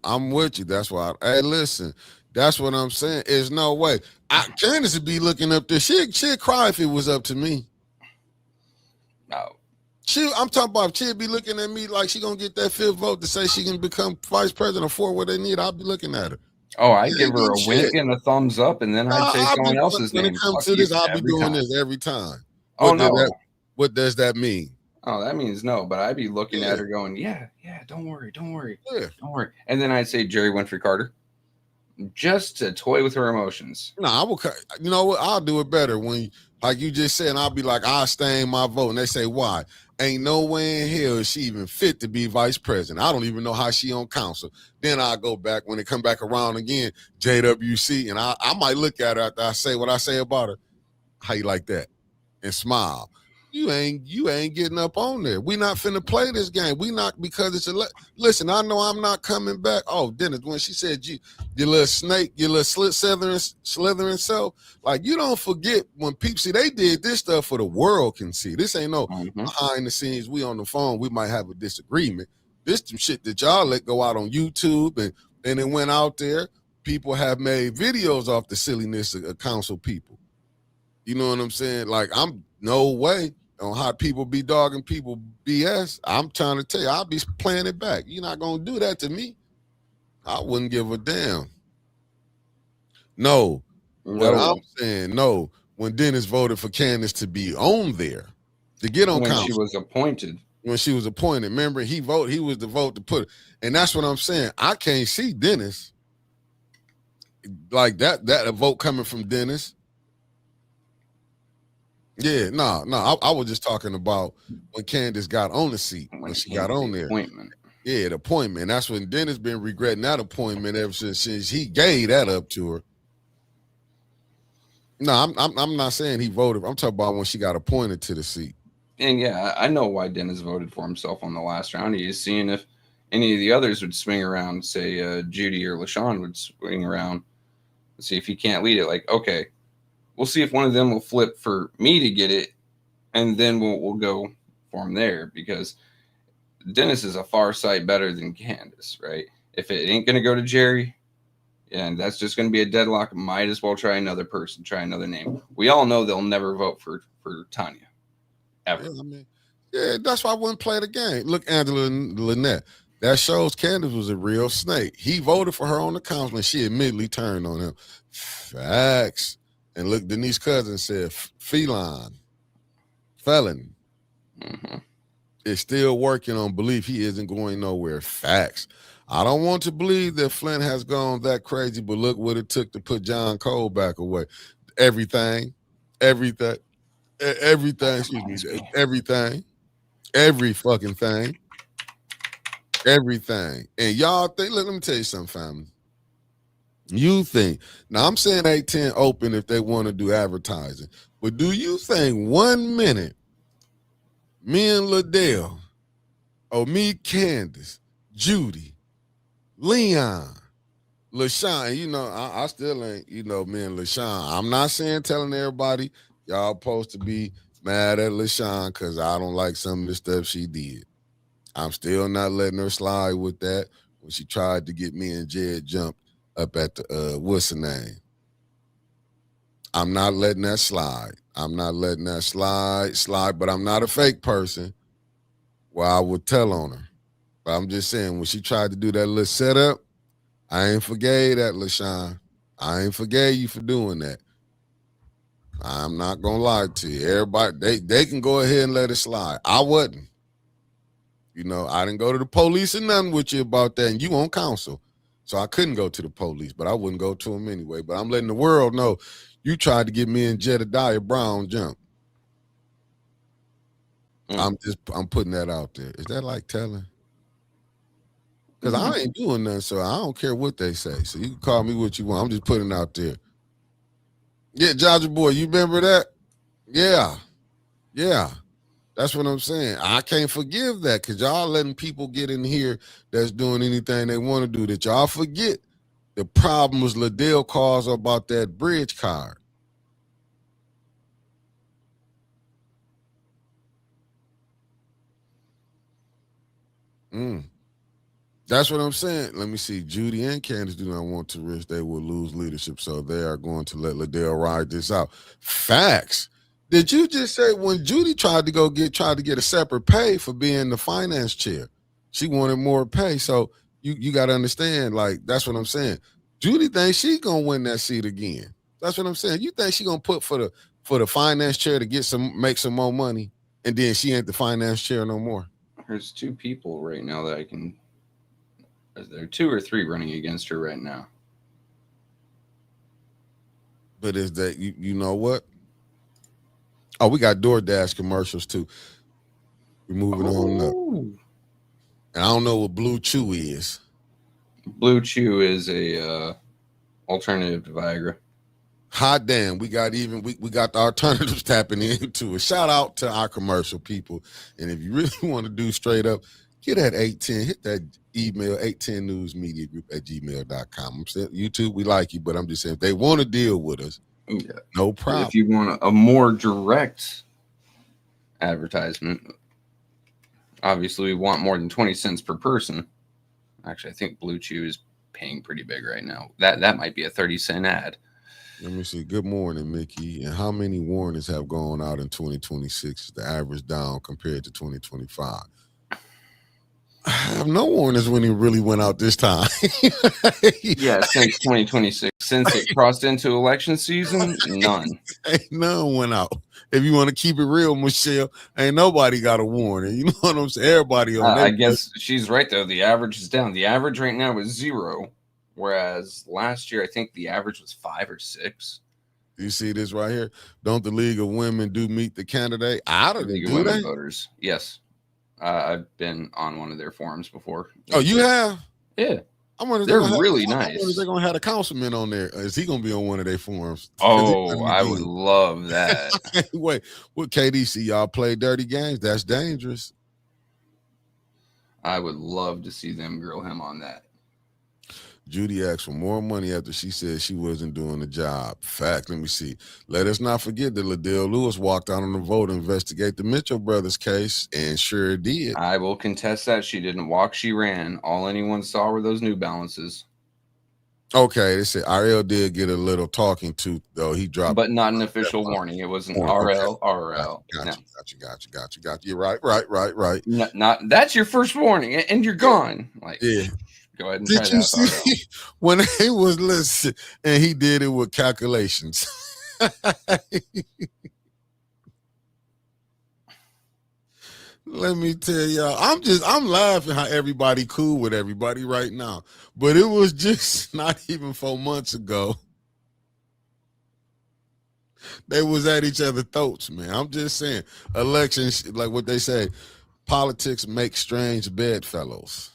I'm with you. That's why. Hey, listen. That's what I'm saying. There's no way. Candace would be looking up there. She'd cry if it was up to me. No. I'm talking about she'd be looking at me like she gonna get that 5th vote to say she can become vice president for what they need. I'll be looking at her. Oh, I give her a wink and a thumbs up, and then I'd say someone else's name. When it comes to this, I'll be doing this every time. What does that mean? Oh, that means no, but I'd be looking at her going, yeah, don't worry. And then I'd say Jerry Winfrey Carter. Just to toy with her emotions. No, I will. You know what? I'll do it better when, like you just said, and I'll be like, I'll stain my vote. And they say, why? Ain't no way in hell is she even fit to be vice president. I don't even know how she on council. Then I'll go back when they come back around again, JWC, and I might look at her after I say what I say about her. How you like that? And smile. You ain't getting up on there. We not finna play this game. We not because it's listen. I know I'm not coming back. Oh, Dennis, when she said you little snake, your little slithering self, like you don't forget when people see they did this stuff for the world can see. This ain't no behind the scenes. We on the phone. We might have a disagreement. This some shit that y'all let go out on YouTube and it went out there. People have made videos off the silliness of council people. You know what I'm saying? Like I'm no way on how people be dogging people BS. I'm trying to tell you, I'll be playing it back. You're not gonna do that to me. I wouldn't give a damn. No. But I'm saying no. When Dennis voted for Candace to be on there, to get on council. When she was appointed. When she was appointed. Remember, he was the vote to put it. And that's what I'm saying. I can't see Dennis like that a vote coming from Dennis. Yeah, no. I was just talking about when Candace got on the seat, when she got on there. Appointment. Yeah, the appointment. That's when Dennis been regretting that appointment ever since he gave that up to her. No, I'm not saying he voted. I'm talking about when she got appointed to the seat. And yeah, I know why Dennis voted for himself on the last round. He is seeing if any of the others would swing around, say Judy or LaShawn would swing around, see if he can't lead it. Like, okay, we'll see if one of them will flip for me to get it, and then we'll go for him there, because Dennis is a far sight better than Candace, right? If it ain't going to go to Jerry, and that's just going to be a deadlock, might as well try another person, try another name. We all know they'll never vote for Tanya, ever. Yeah, that's why I wouldn't play the game. Look, Angela Lynette, that shows Candace was a real snake. He voted for her on the council, and she admittedly turned on him. Facts. And look, Denise Cousins said, felon. Is still working on belief he isn't going nowhere. Facts. I don't want to believe that Flint has gone that crazy, but look what it took to put John Cole back away. Everything, excuse me, every fucking thing, everything. And y'all think, let me tell you something, family. You think, now I'm saying A10 open if they want to do advertising, but do you think 1 minute me and Liddell, or me, Candace, Judy, Leon, LaShawn, you know, I still ain't, you know, me and LaShawn. I'm not saying telling everybody y'all supposed to be mad at LaShawn because I don't like some of the stuff she did. I'm still not letting her slide with that when she tried to get me and Jed jumped up at the, what's the name? I'm not letting that slide. I'm not letting that slide, but I'm not a fake person where I would tell on her. But I'm just saying, when she tried to do that little setup, I ain't forgave that, LaShawn. I ain't forgave you for doing that. I'm not gonna lie to you. Everybody, they can go ahead and let it slide. I wasn't. You know, I didn't go to the police or nothing with you about that, and you on council. So I couldn't go to the police, but I wouldn't go to them anyway. But I'm letting the world know you tried to get me and Jedediah Brown jump. I'm putting that out there. Is that like telling? Because I ain't doing nothing, so I don't care what they say. So you can call me what you want. I'm just putting it out there. Yeah, Jaja boy, you remember that? Yeah. That's what I'm saying. I can't forgive that because y'all letting people get in here that's doing anything they want to do, that y'all forget the problems Liddell caused about that bridge card. That's what I'm saying. Let me see. Judy and Candace do not want to risk they will lose leadership, so they are going to let Liddell ride this out. Facts. Did you just say when Judy tried to get a separate pay for being the finance chair, she wanted more pay? So you got to understand, like, that's what I'm saying. Judy thinks she's gonna win that seat again. That's what I'm saying. You think she's gonna put for the finance chair to make some more money, and then she ain't the finance chair no more? There's two people right now that I can. There are 2 or 3 running against her right now. But is that you know what? Oh, we got DoorDash commercials too. We're moving on up. And I don't know what Blue Chew is. Blue Chew is a alternative to Viagra. Hot damn, we got the alternatives tapping into it. Shout out to our commercial people. And if you really want to do straight up, get at 810, hit that email, 810newsmediagroup@gmail.com. I'm saying YouTube, we like you, but I'm just saying if they want to deal with us, no problem. If you want a more direct advertisement, obviously we want more than 20 cents per person. Actually, I think Blue Chew is paying pretty big right now. That might be a 30-cent ad. Let me see. Good morning, Mickey. And how many warnings have gone out in 2026? The average down compared to 2025. I have no warnings when he really went out this time. Yeah, since 2026. Since it crossed into election season, none. Ain't none went out. If you want to keep it real, Michelle, ain't nobody got a warning. You know what I'm saying? Everybody on I guess she's right, though. The average is down. The average right now is 0. Whereas last year, I think the average was 5 or 6. You see this right here? Don't the League of Women do meet the candidate? I don't League of Women voters. Yes. I've been on one of their forums before. Oh, you have? Yeah. I wonder they're really nice. They're going to have a councilman on there. Is he going to be on one of their forums? Oh, I would love that. Wait, what KDC, y'all play dirty games? That's dangerous. I would love to see them grill him on that. Judy asked for more money after she said she wasn't doing the job. Fact, let me see. Let us not forget that Liddell Lewis walked out on the vote to investigate the Mitchell brothers case, and sure did. I will contest that. She didn't walk, she ran. All anyone saw were those New Balances. Okay, they said RL did get a little talking to, though. He dropped. But not an official warning. It was an RL. Gotcha. You're right. Not that's your first warning, and you're gone. Like, yeah. Go ahead and did try you that. See when he was listening and he did it with calculations? Let me tell y'all, I'm laughing how everybody cool with everybody right now. But it was just not even 4 months ago. They was at each other's throats, man. I'm just saying, elections, like what they say, politics make strange bedfellows.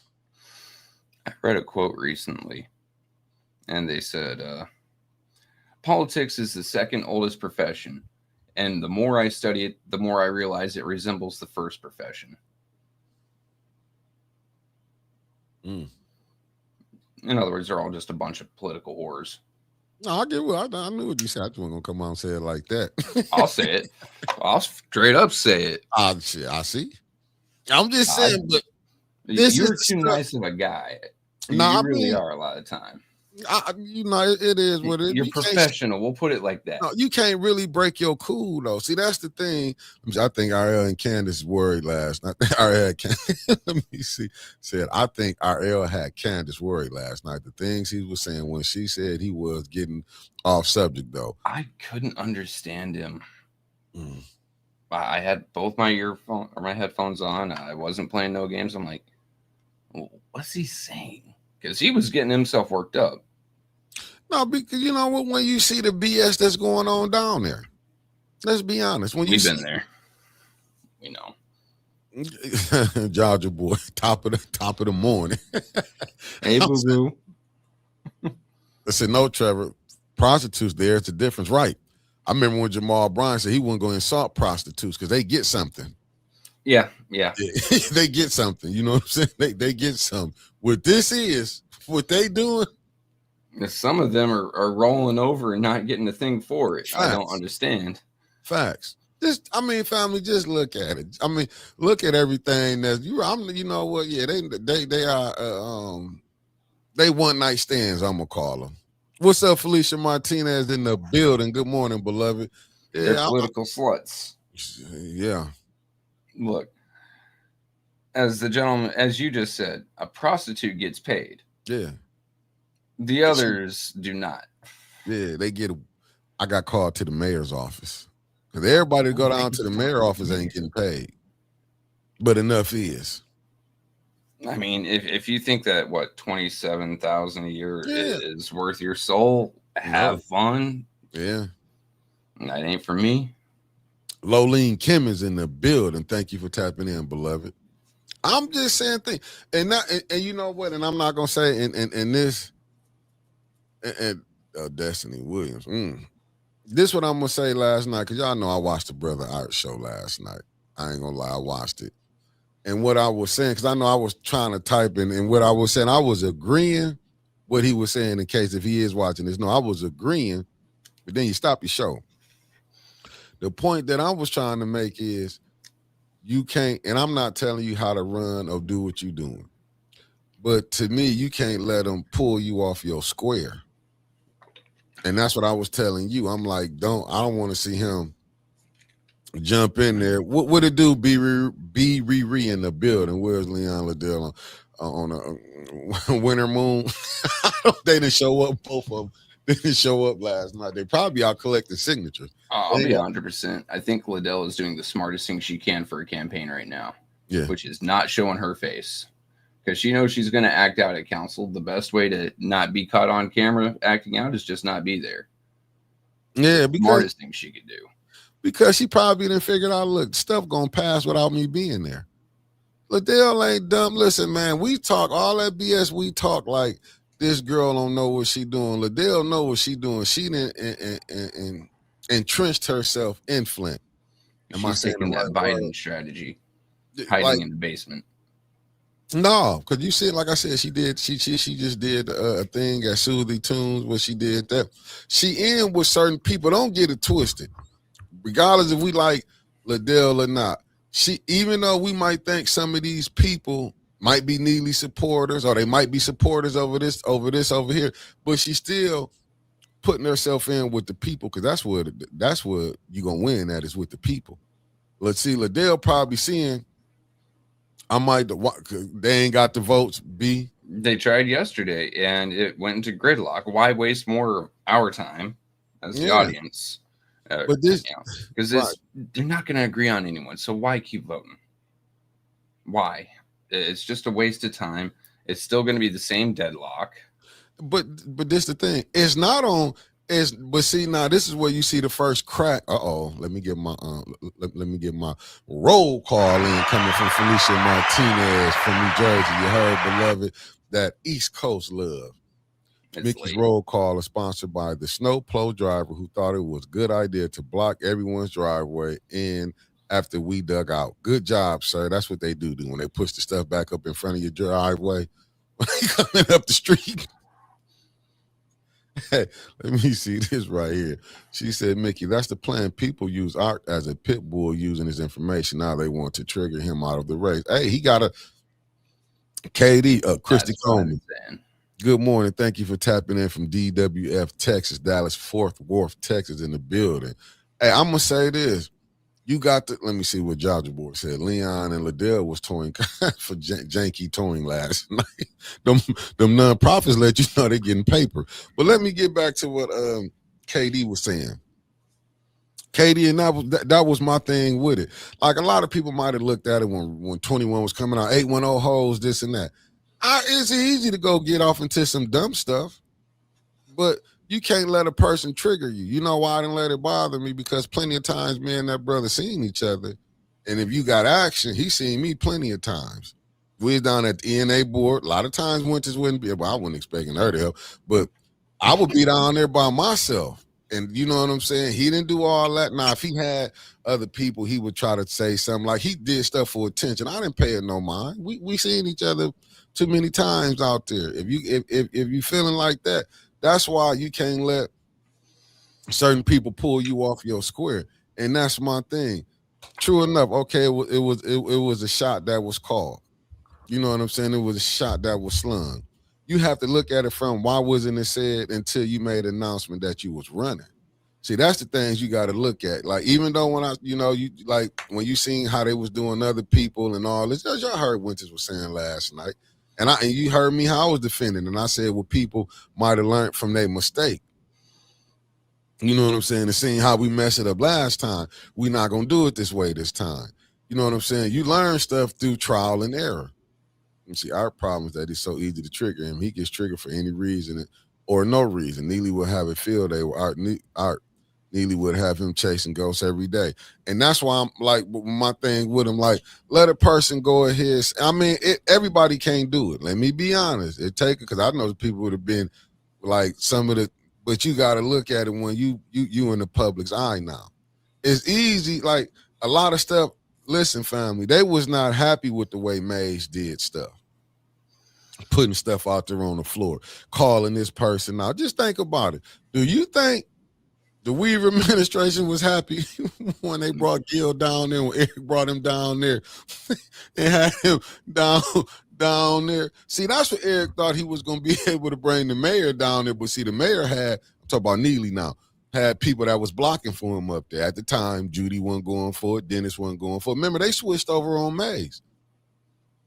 I read a quote recently, and they said, politics is the second oldest profession, and the more I study it, the more I realize it resembles the first profession. In other words, they're all just a bunch of political whores. No, I knew what you said. I just wasn't going to come out and say it like that. I'll say it. I'll straight up say it. I see. I'm just saying, but you're too nice of a guy. You really are a lot of time. It is what it is. You're professional. We'll put it like that. No, you can't really break your cool, though. See, that's the thing. I think RL and Candace worried last night. Let me see. Said, I think RL had Candace worried last night. The things he was saying when she said he was getting off subject, though. I couldn't understand him. I had both my headphones on. I wasn't playing no games. I'm like, what's he saying? Because he was getting himself worked up. No, because you know what? When you see the BS that's going on down there, let's be honest. When we've been there, we know. Georgia boy, top of the morning. Hey, boo boo. I said, no, Trevor. Prostitutes, there's the difference, right? I remember when Jamal Bryan said he wouldn't go insult prostitutes because they get something. Yeah. They get something. You know what I'm saying? They get something. What they doing? Some of them are rolling over and not getting a thing for it. Facts. I don't understand. Facts. Family, just look at it. Look at everything that you know what? Yeah, they are they one night stands, I'm gonna call them. What's up, Felicia Martinez in the building? Good morning, beloved. Yeah, they're political sluts. Yeah. Look, as the gentleman, as you just said, a prostitute gets paid. Yeah. The others do not. Yeah, I got called to the mayor's office. Because everybody that go down to the mayor's office ain't getting paid. But enough is. I mean, if you think that $27,000 a year is worth your soul, have fun. Yeah. That ain't for me. Lolene Kim is in the building. Thank you for tapping in, beloved. I'm just saying things. And you know what? And I'm not gonna say in this and Destiny Williams. This what I'm gonna say last night, because y'all know I watched the Brother Art show last night. I ain't gonna lie, I watched it. And what I was saying, because I know I was trying to type in, and what I was saying, I was agreeing what he was saying in case if he is watching this. No, I was agreeing, but then you stop your show. The point that I was trying to make is you can't, and I'm not telling you how to run or do what you're doing, but to me, you can't let them pull you off your square. And that's what I was telling you. I'm like, I don't want to see him jump in there. What would it do? Be Riri in the building. Where's Leon Liddell on a winter moon? They didn't show up. Both of them didn't show up last night. They probably out collecting signatures. I'll be 100%. I think Liddell is doing the smartest thing she can for a campaign right now. Yeah, which is not showing her face because she knows she's going to act out at council. The best way to not be caught on camera acting out is just not be there. Yeah, the smartest thing she could do. Because she probably didn't figure out, look, stuff gonna pass without me being there. Liddell ain't dumb. Listen, man, we talk all that BS. We talk like this girl don't know what she doing. Liddell know what she doing. She didn't and entrenched herself in Flint. She's taking that Biden strategy, hiding in the basement. No, because you see, like I said, she just did a thing at Suzy Tunes where she did that. She in with certain people. Don't get it twisted. Regardless if we like Liddell or not, even though we might think some of these people might be Neely supporters or they might be supporters over over here, but she's still putting herself in with the people because that's what you're gonna win at is with the people. Let's see, Liddell probably seeing they ain't got the votes. They tried yesterday and it went into gridlock. Why waste more of our time as the audience? But this, because they're not going to agree on anyone. So why keep voting? Why? It's just a waste of time. It's still going to be the same deadlock. But this the thing. It's not on. But see now, this is where you see the first crack. Let me get my roll call in coming from Felicia Martinez from New Jersey. You heard, beloved, that East Coast love. Mickey's roll call is sponsored by the snowplow driver who thought it was a good idea to block everyone's driveway in after we dug out. Good job, sir. That's what they do when they push the stuff back up in front of your driveway when they coming up the street. Hey, let me see this right here. She said, Mickey, that's the plan. People use Art as a pit bull using his information. Now they want to trigger him out of the race. Hey, he got a KD, Christy Coleman. Good morning. Thank you for tapping in from DWF, Texas, Dallas, Fort Worth, Texas in the building. Hey, I'm going to say this. You got to, let me see what Georgia Board said. Leon and Liddell was towing for janky towing last night. Them nonprofits let you know they're getting paper. But let me get back to what KD was saying. KD, and that was my thing with it. Like a lot of people might have looked at it when 21 was coming out, 810 hoes, this and that. It's easy to go get off into some dumb stuff, but you can't let a person trigger you. You know why I didn't let it bother me? Because plenty of times me and that brother seen each other, and if you got action, he seen me plenty of times. We was down at the ENA board. A lot of times Winters wouldn't be, well, I wasn't expecting her to help, but I would be down there by myself. And you know what I'm saying? He didn't do all that. Now, if he had other people, he would try to say something like he did stuff for attention. I didn't pay it no mind. We seen each other too many times out there. If you feeling like that, that's why you can't let certain people pull you off your square. And that's my thing. True enough, okay, it was a shot that was called. You know what I'm saying? It was a shot that was slung. You have to look at it from why wasn't it said until you made an announcement that you was running. See, that's the things you got to look at. Like, even though when you like when you seen how they was doing other people and all this, y'all heard Winters was saying last night. And you heard me how I was defending, and I said, well, people might have learned from their mistake. You know what I'm saying? And seeing how we messed it up last time, we're not gonna do it this way this time. You know what I'm saying? You learn stuff through trial and error. You see, our problem is that it's so easy to trigger him. He gets triggered for any reason or no reason. Neely would have it field day where Art Neely would have him chasing ghosts every day. And that's why I'm like, my thing with him, like, let a person go ahead. I mean, everybody can't do it. Let me be honest. It take it because I know people would have been like some of the but you got to look at it when you in the public's eye now. It's easy, like a lot of stuff. Listen, family, they was not happy with the way Mays did stuff, putting stuff out there on the floor, calling this person out. Just think about it. Do you think the Weaver administration was happy when they brought Gil down there, when Eric brought him down there and had him down there? See, that's what Eric thought he was going to be able to bring the mayor down there. But see, the mayor had, I'm talking about Neely now, had people that was blocking for him up there. At the time, Judy wasn't going for it. Dennis wasn't going for it. Remember, they switched over on Mays.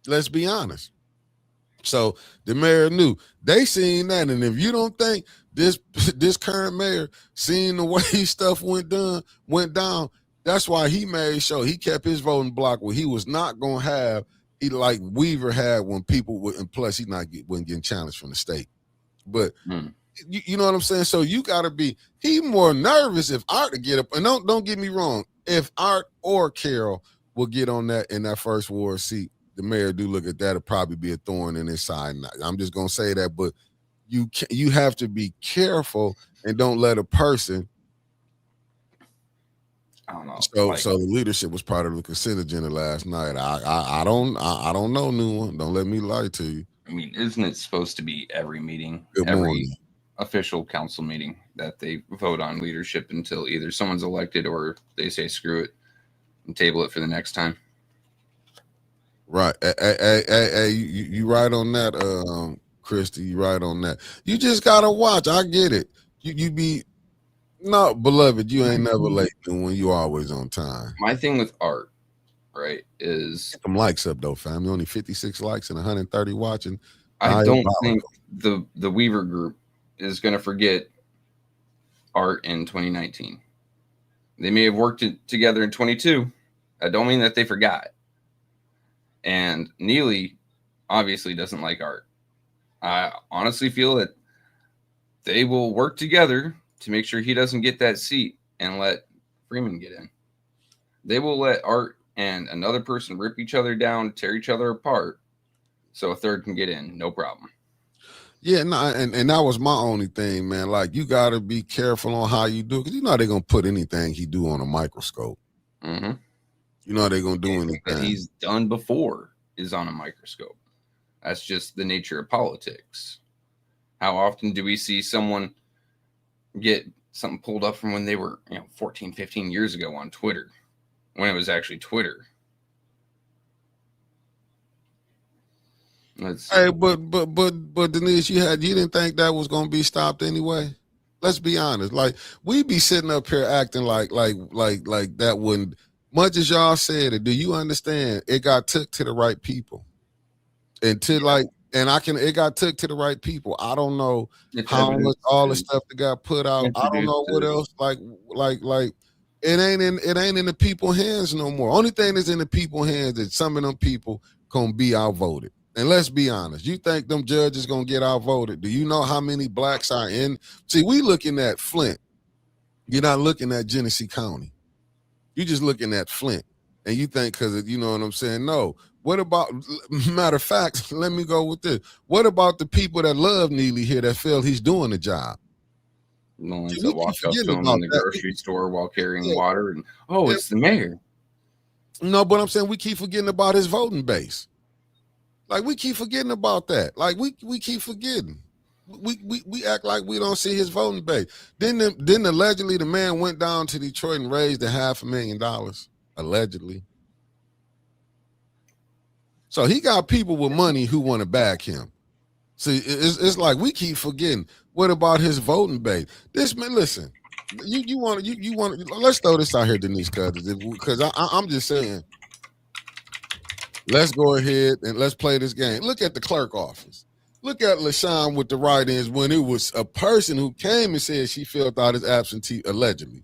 Let's be honest. So the mayor knew. They seen that. And if you don't think this current mayor seen the way stuff went down, that's why he made sure he kept his voting block where he was not going to have, he like Weaver had when people would, and plus he wasn't getting challenged from the state. But you know what I'm saying? So you got to be, he more nervous if Art to get up. And don't get me wrong. If Art or Carol will get on that in that first ward seat, the mayor do look at that, it'll probably be a thorn in his side. I'm just gonna say that, but you have to be careful and don't let a person. I don't know. So the leadership was part of the consent agenda last night. I don't know, new one. Don't let me lie to you. I mean, isn't it supposed to be every meeting, morning. Official council meeting that they vote on leadership until either someone's elected or they say screw it and table it for the next time? Right. Hey, you right on that, Christy. You right on that. You just gotta watch. I get it. You be no, beloved. You ain't never late when you always on time. My thing with Art, right, is get them likes up though, fam. Only 56 likes and 130 watching. I don't think the Weaver group is gonna forget Art in 2019. They may have worked together in 22. I don't mean that they forgot. And Neely obviously doesn't like Art. I honestly feel that they will work together to make sure he doesn't get that seat and let Freeman get in. They will let Art and another person rip each other down, tear each other apart, so a third can get in. No problem. Yeah, no, and that was my only thing, man. Like, you got to be careful on how you do it, because you know they're going to put anything he do on a microscope. Mm-hmm. You know they're going to do anything that he's done before is on a microscope. That's just the nature of politics. How often do we see someone get something pulled up from when they were 14, 15 years ago on Twitter, when it was actually Twitter? Hey, but Denise, you didn't think that was going to be stopped anyway? Let's be honest. Like, we be sitting up here acting like that wouldn't. Much as y'all said it, do you understand? It got took to the right people, and it got took to the right people. I don't know how much all the stuff that got put out. I don't know what else. Like it ain't in the people's hands no more. Only thing that's in the people's hands is some of them people gonna be outvoted. And let's be honest, you think them judges gonna get outvoted? Do you know how many blacks are in? See, we looking at Flint. You're not looking at Genesee County. You're just looking at Flint, and you think because you know what I'm saying. No. What about? Matter of fact, let me go with this. What about the people that love Neely here that feel he's doing the job? The ones that walk up to him in the grocery store while carrying water, and it's the mayor. No, but I'm saying we keep forgetting about his voting base. Like, we keep forgetting about that. Like, we keep forgetting. We act like we don't see his voting base. Then allegedly the man went down to Detroit and raised $500,000 allegedly. So he got people with money who want to back him. See, it's like we keep forgetting. What about his voting base? This man, listen, you want to. Let's throw this out here, Denise, because I'm just saying. Let's go ahead and let's play this game. Look at the clerk office. Look at LaShawn with the write-ins when it was a person who came and said she filled out his absentee, allegedly.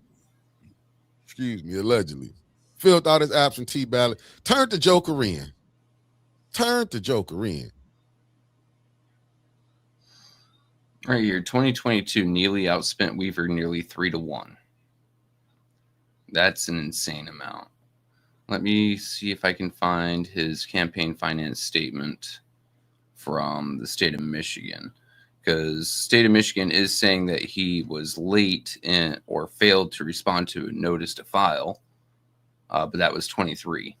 Allegedly. Filled out his absentee ballot. Turned the joker in. Right here, 2022, Neely outspent Weaver nearly 3-1. That's an insane amount. Let me see if I can find his campaign finance statement from the state of Michigan. because state of Michigan is saying that he was late or failed to respond to a notice to file, but that was 23.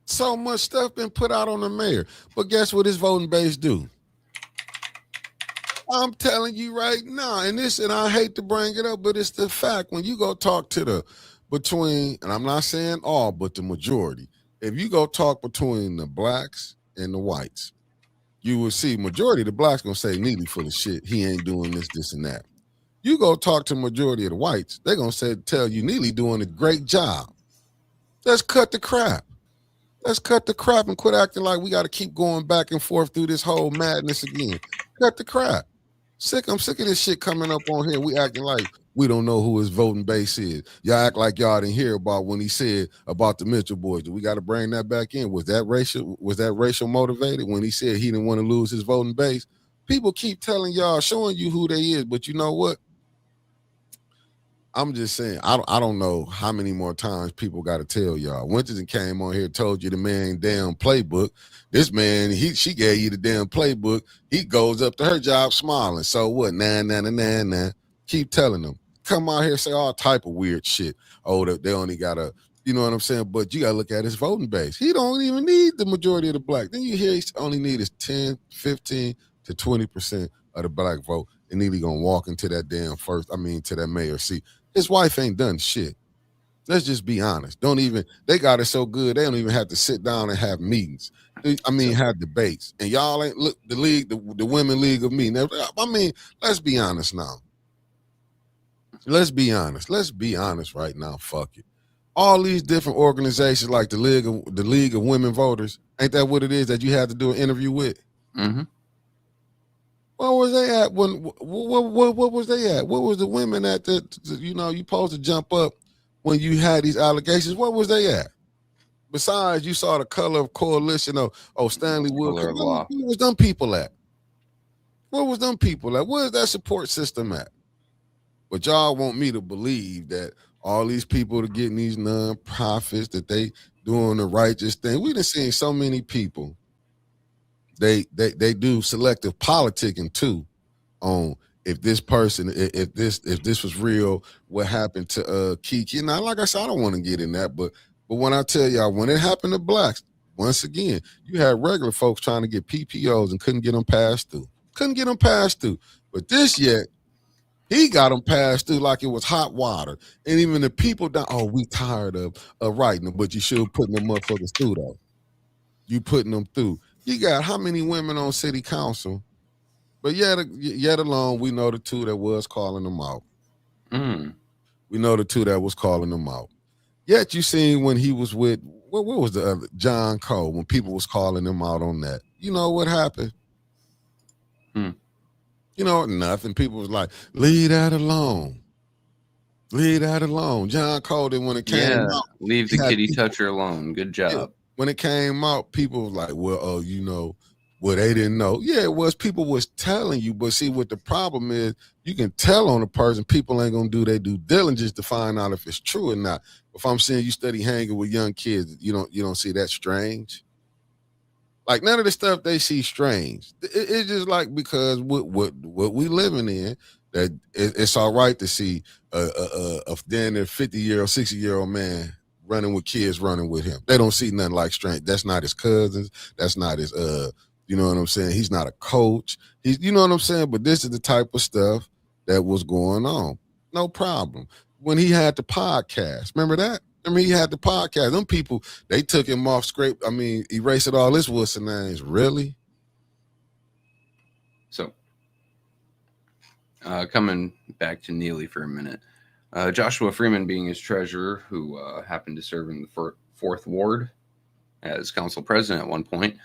So much stuff been put out on the mayor, but guess what his voting base do? I'm telling you right now, and I hate to bring it up, but it's the fact. When you go talk to and I'm not saying all, but the majority, if you go talk between the blacks and the whites, you will see majority of the blacks gonna say Neely full of shit. He ain't doing this, and that. You go talk to majority of the whites, they're gonna tell you Neely doing a great job. Let's cut the crap. Let's cut the crap and quit acting like we got to keep going back and forth through this whole madness again. Cut the crap. I'm sick of this shit coming up on here. We acting like we don't know who his voting base is. Y'all act like y'all didn't hear about when he said about the Mitchell boys. Do we got to bring that back in? Was that racial motivated when he said he didn't want to lose his voting base? People keep telling y'all, showing you who they is, but you know what? I'm just saying, I don't know how many more times people got to tell y'all. Winterson came on here, told you the man damn playbook. This man, she gave you the damn playbook. He goes up to her job smiling. So what? Nah. Keep telling them. Come out here, say all type of weird shit. Oh, they only got you know what I'm saying? But you got to look at his voting base. He don't even need the majority of the black. Then you hear he only need is 10, 15 to 20% of the black vote. And then he going to walk into that to that mayor seat. His wife ain't done shit. Let's just be honest. They got it so good, they don't even have to sit down and have meetings. Have debates. And y'all ain't look the league, the women league of me. Let's be honest now. Let's be honest. Let's be honest right now. Fuck it. All these different organizations like the League of Women Voters, ain't that what it is that you had to do an interview with? Mm-hmm. Where was they at what was they at? What was the women at you supposed to jump up when you had these allegations? What was they at? Besides, you saw the color of coalition of Stanley Wood. Where was them people at? Where was them people at? Where's that support system at? But y'all want me to believe that all these people are getting these non-profits, that they doing the righteous thing. We done seen so many people. They do selective politicking too on if this person, if this was real, what happened to Kiki. Now, like I said, I don't want to get in that, but when I tell y'all, when it happened to blacks, once again, you had regular folks trying to get PPOs and couldn't get them passed through. But this yet, he got them passed through like it was hot water. And even the people we tired of writing them, but you should putting them motherfuckers through though. You putting them through. You got how many women on city council? But yet alone, we know the two that was calling them out. We know the two that was calling them out. Yet you seen when he was with, what was the other, John Cole, when people was calling him out on that. You know what happened? You know, nothing. People was like, leave that alone. Leave that alone. John Cole, then when it came out. Leave the kitty toucher alone. Good job. Yeah. When it came out, people was like, well, they didn't know. Yeah, it was. People was telling you, but see what the problem is, you can tell on a person, people ain't gonna do their due diligence to find out if it's true or not. If I'm saying you study hanging with young kids, you don't see that strange. Like none of the stuff they see strange. It's just like because what we living in, that it's all right to see a 50-year-old, 60-year-old man running with kids running with him. They don't see nothing like strange. That's not his cousins. That's not his you know what I'm saying? He's not a coach. He's, you know what I'm saying? But this is the type of stuff that was going on. No problem. When he had the podcast, remember that? He had the podcast. Them people, they took him off scrape. Erased all this what's the names. Really? So, coming back to Neely for a minute. Joshua Freeman being his treasurer, who happened to serve in the 4th Ward as council president at one point,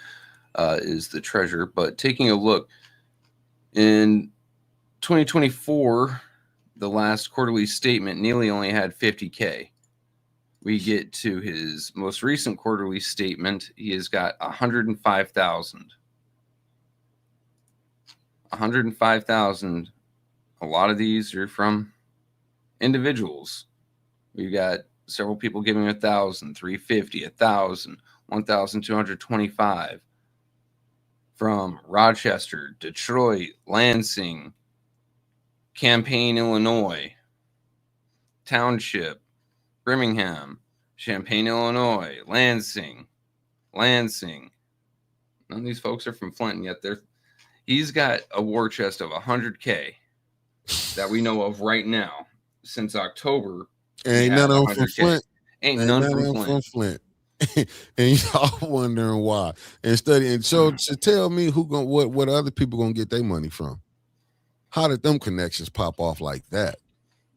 is the treasurer. But taking a look, in 2024, the last quarterly statement, Neely only had 50K. We get to his most recent quarterly statement, he has got 105,000. 105,000. A lot of these are from individuals. We've got several people giving 1,000, 350, 1,000, 1,225. from Rochester, Detroit, Lansing, Champaign, Illinois, Township, Birmingham, Champaign, Illinois, Lansing. None of these folks are from Flint yet. He's got a war chest of $100K that we know of right now. Since October, Ain't none of them from Flint. Ain't none from Flint. And y'all wondering why. And studying. So tell me what other people gonna get their money from? How did them connections pop off like that?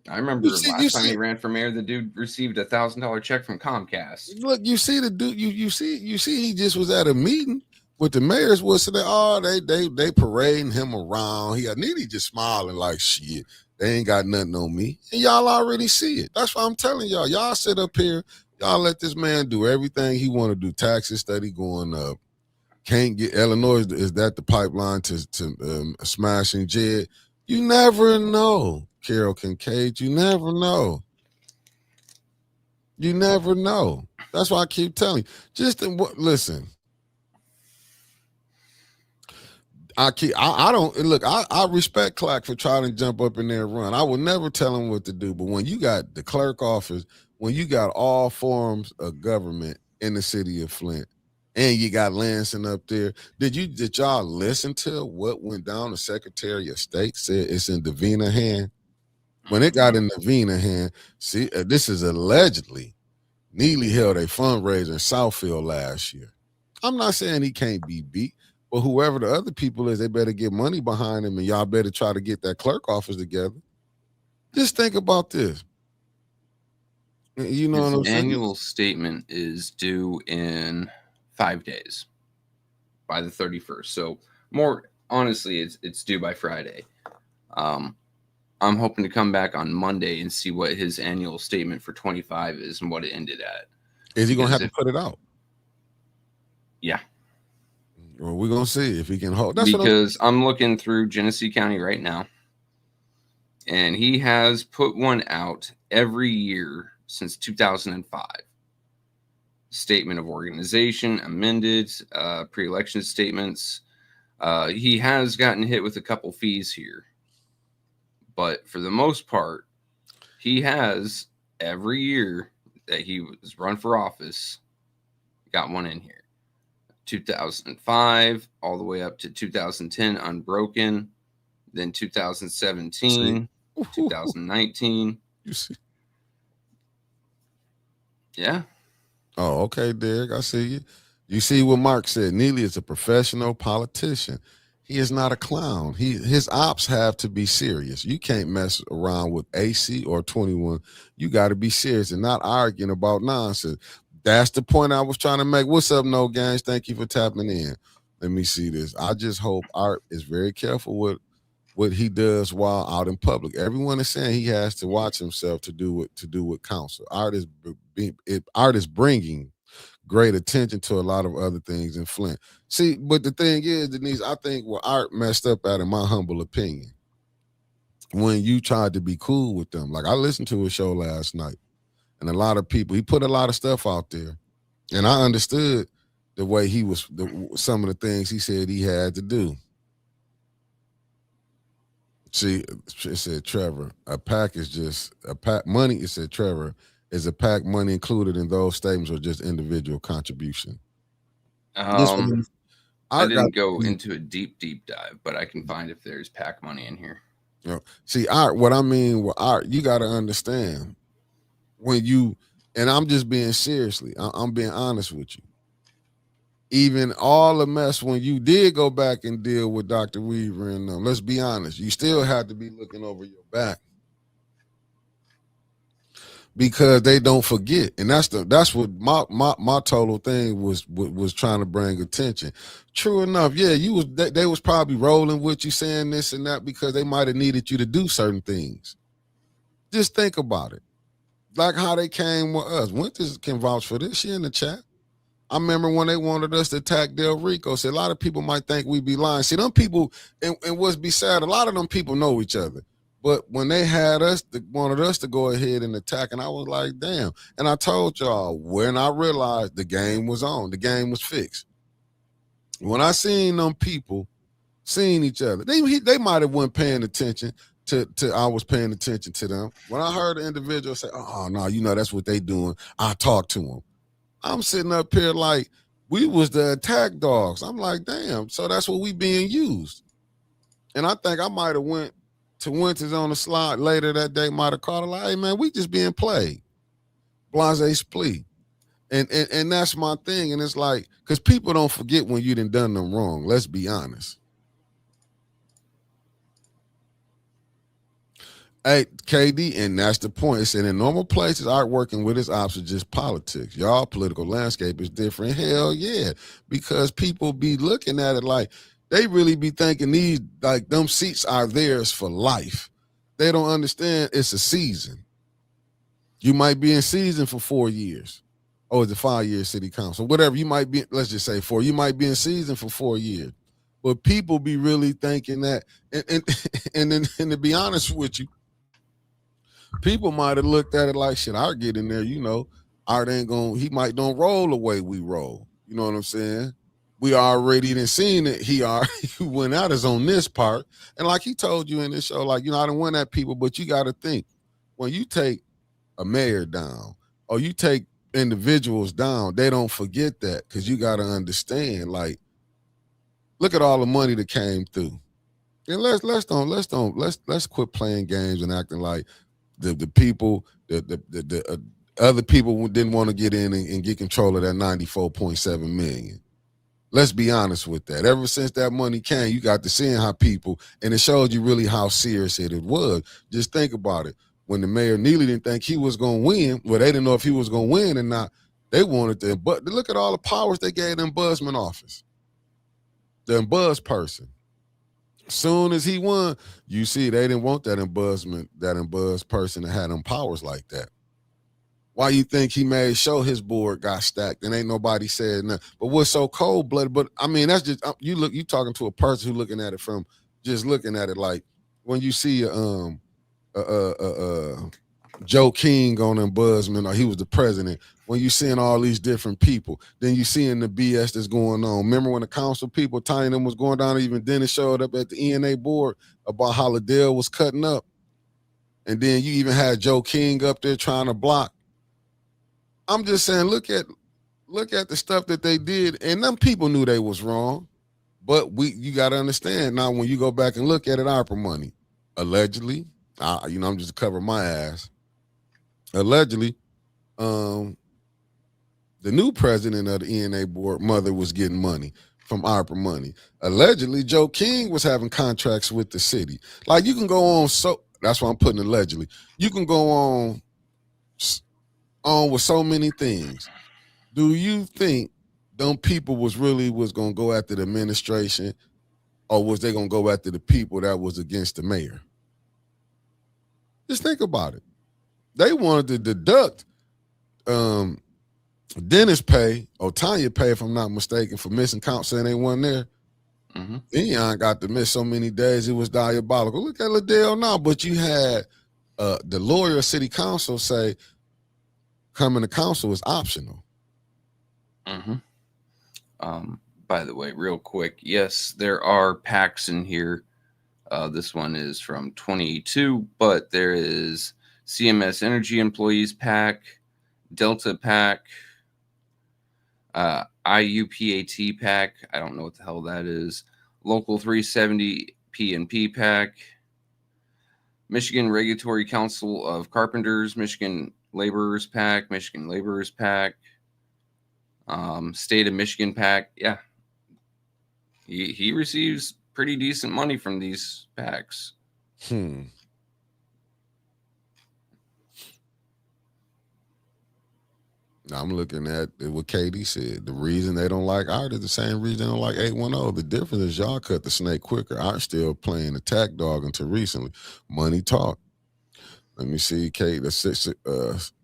I remember last time he ran for mayor, the dude received $1,000 check from Comcast. Look, you see the dude. You see he just was at a meeting with the mayors. Was they parading him around. He just smiling like shit. They ain't got nothing on me, and y'all already see it. That's why I'm telling y'all. Y'all sit up here. Y'all let this man do everything he want to do. Taxes steady going up. Can't get Illinois. Is that the pipeline to smashing Jed? You never know. Carol Kincaid, you never know. You never know. That's why I keep telling you. Listen. I respect Clack for trying to jump up in there and run. I would never tell him what to do. But when you got the clerk office, when you got all forms of government in the city of Flint, and you got Lansing up there, did y'all listen to what went down? The Secretary of State said it's in Davina hand. When it got in Davina hand, see, this is allegedly, Neely held a fundraiser in Southfield last year. I'm not saying he can't be beat, but whoever the other people is, they better get money behind him, and y'all better try to get that clerk office together. Just think about this. You know what I'm saying? Annual statement is due in 5 days, by the 31st. So more honestly, it's due by Friday. I'm hoping to come back on Monday and see what his annual statement for 25 is and what it ended at. Is he going to have to put it out? Yeah. Well, we're going to see if he can hold. Because I'm looking through Genesee County right now, and he has put one out every year since 2005. Statement of organization, amended, pre-election statements. He has gotten hit with a couple fees here. But for the most part, he has every year that he was run for office, got one in here. 2005 all the way up to 2010 unbroken, then 2017, 2019. You see? Yeah. Oh, okay, Derek. I see you. You see what Mark said. Neely is a professional politician. He is not a clown. His ops have to be serious. You can't mess around with AC or 21. You got to be serious and not arguing about nonsense. That's the point I was trying to make. What's up, No Gangs? Thank you for tapping in. Let me see this. I just hope Art is very careful with what he does while out in public. Everyone is saying he has to watch himself to do what counsel. Art is bringing great attention to a lot of other things in Flint. See, but the thing is, Denise, I think what Art messed up at, in my humble opinion, when you tried to be cool with them. Like, I listened to his show last night, and a lot of people, he put a lot of stuff out there, and I understood the way he was, some of the things he said he had to do. See, it said, Trevor, a pack is just a pack money. It said, Trevor, is a pack money included in those statements or just individual contribution? I didn't go into a deep dive, but I can find if there's pack money in here. You know, see, Art, what I mean with Art, you got to understand when you, and I'm just being seriously, I'm being honest with you. Even all the mess when you did go back and deal with Dr. Weaver and them, let's be honest, you still had to be looking over your back because they don't forget, and that's what my total thing was trying to bring attention. True enough, yeah, they was probably rolling with you saying this and that because they might have needed you to do certain things. Just think about it, like how they came with us. Winters can vouch for this. She in the chat. I remember when they wanted us to attack Del Rico. So a lot of people might think we be lying. See, them people, and what's be sad, a lot of them people know each other. But when they had us, they wanted us to go ahead and attack, and I was like, damn. And I told y'all, when I realized the game was on, the game was fixed. When I seen them people seeing each other, they might have wasn't paying attention to I was paying attention to them. When I heard an individual say, "Oh no, that's what they doing," I talked to them. I'm sitting up here like we was the attack dogs. I'm like, damn. So that's what we being used. And I think I might have went to Winters on the slide later that day. Might have called her like, "Hey man, we just being played, blase splee." And that's my thing. And it's like, because people don't forget when you done them wrong. Let's be honest. Hey, KD, and that's the point. It's in normal places, art working with its ops is just politics. Y'all political landscape is different. Hell yeah. Because people be looking at it like they really be thinking these, like them seats are theirs for life. They don't understand it's a season. You might be in season for 4 years. Oh, it's a 5-year city council. Whatever, you might be, let's just say 4. You might be in season for 4 years. But people be really thinking that, and to be honest with you, people might have looked at it like, shit, I'll get in there, Art ain't gonna, he might don't roll the way we roll. You know what I'm saying? We already done seen it. He already went out is on this part. And like he told you in this show, like, I done went at people, but you got to think, when you take a mayor down or you take individuals down, they don't forget that, because you got to understand, like, look at all the money that came through. And let's quit playing games and acting like the people, the other people didn't want to get in and get control of that 94.7 million. Let's be honest with that. Ever since that money came, you got to seeing how people, and it showed you really how serious it was. Just think about it. When the mayor Neely didn't think he was going to win, well, they didn't know if he was going to win or not. They wanted to, but look at all the powers they gave the ombudsman office, the ombud person. Soon as he won, you see they didn't want that ombud person that had them powers like that. Why you think he made sure his board got stacked and ain't nobody said nothing? But what's so cold blooded? But I mean, that's just you talking to a person who looking at it from just looking at it like when you see Joe King on ombudsman, or he was the president. When you seeing all these different people, then you seeing the BS that's going on. Remember when the council people, Tiny them was going down, even Dennis showed up at the ENA board about how Liddell was cutting up. And then you even had Joe King up there trying to block. I'm just saying, look at the stuff that they did, and them people knew they was wrong. But you got to understand now, when you go back and look at it, ARPA money, allegedly, I'm just covering my ass. Allegedly, the new president of the ENA board mother was getting money from ARPA money. Allegedly, Joe King was having contracts with the city. Like, you can go on, so that's why I'm putting allegedly. You can go on with so many things. Do you think them people was going to go after the administration, or was they going to go after the people that was against the mayor? Just think about it. They wanted to deduct Dennis pay or Tanya pay, if I'm not mistaken, for missing count, saying they wasn't there. Mm-hmm. Dion got to miss so many days, it was diabolical. Look at Liddell now, but you had the lawyer of city council say coming to council is optional. Mm-hmm. By the way, real quick, yes, there are PACs in here. This one is from 2022, but there is CMS Energy Employees PAC, Delta PAC, IUPAT PAC. I don't know what the hell that is. Local 370 PNP PAC, Michigan Regulatory Council of Carpenters, Michigan Laborers PAC, Michigan Laborers PAC, State of Michigan PAC. Yeah, he receives pretty decent money from these PACs. Now I'm looking at what KD said. The reason they don't like Art is the same reason they don't like 810. The difference is y'all cut the snake quicker. Art still playing attack dog until recently. Money talk. Let me see,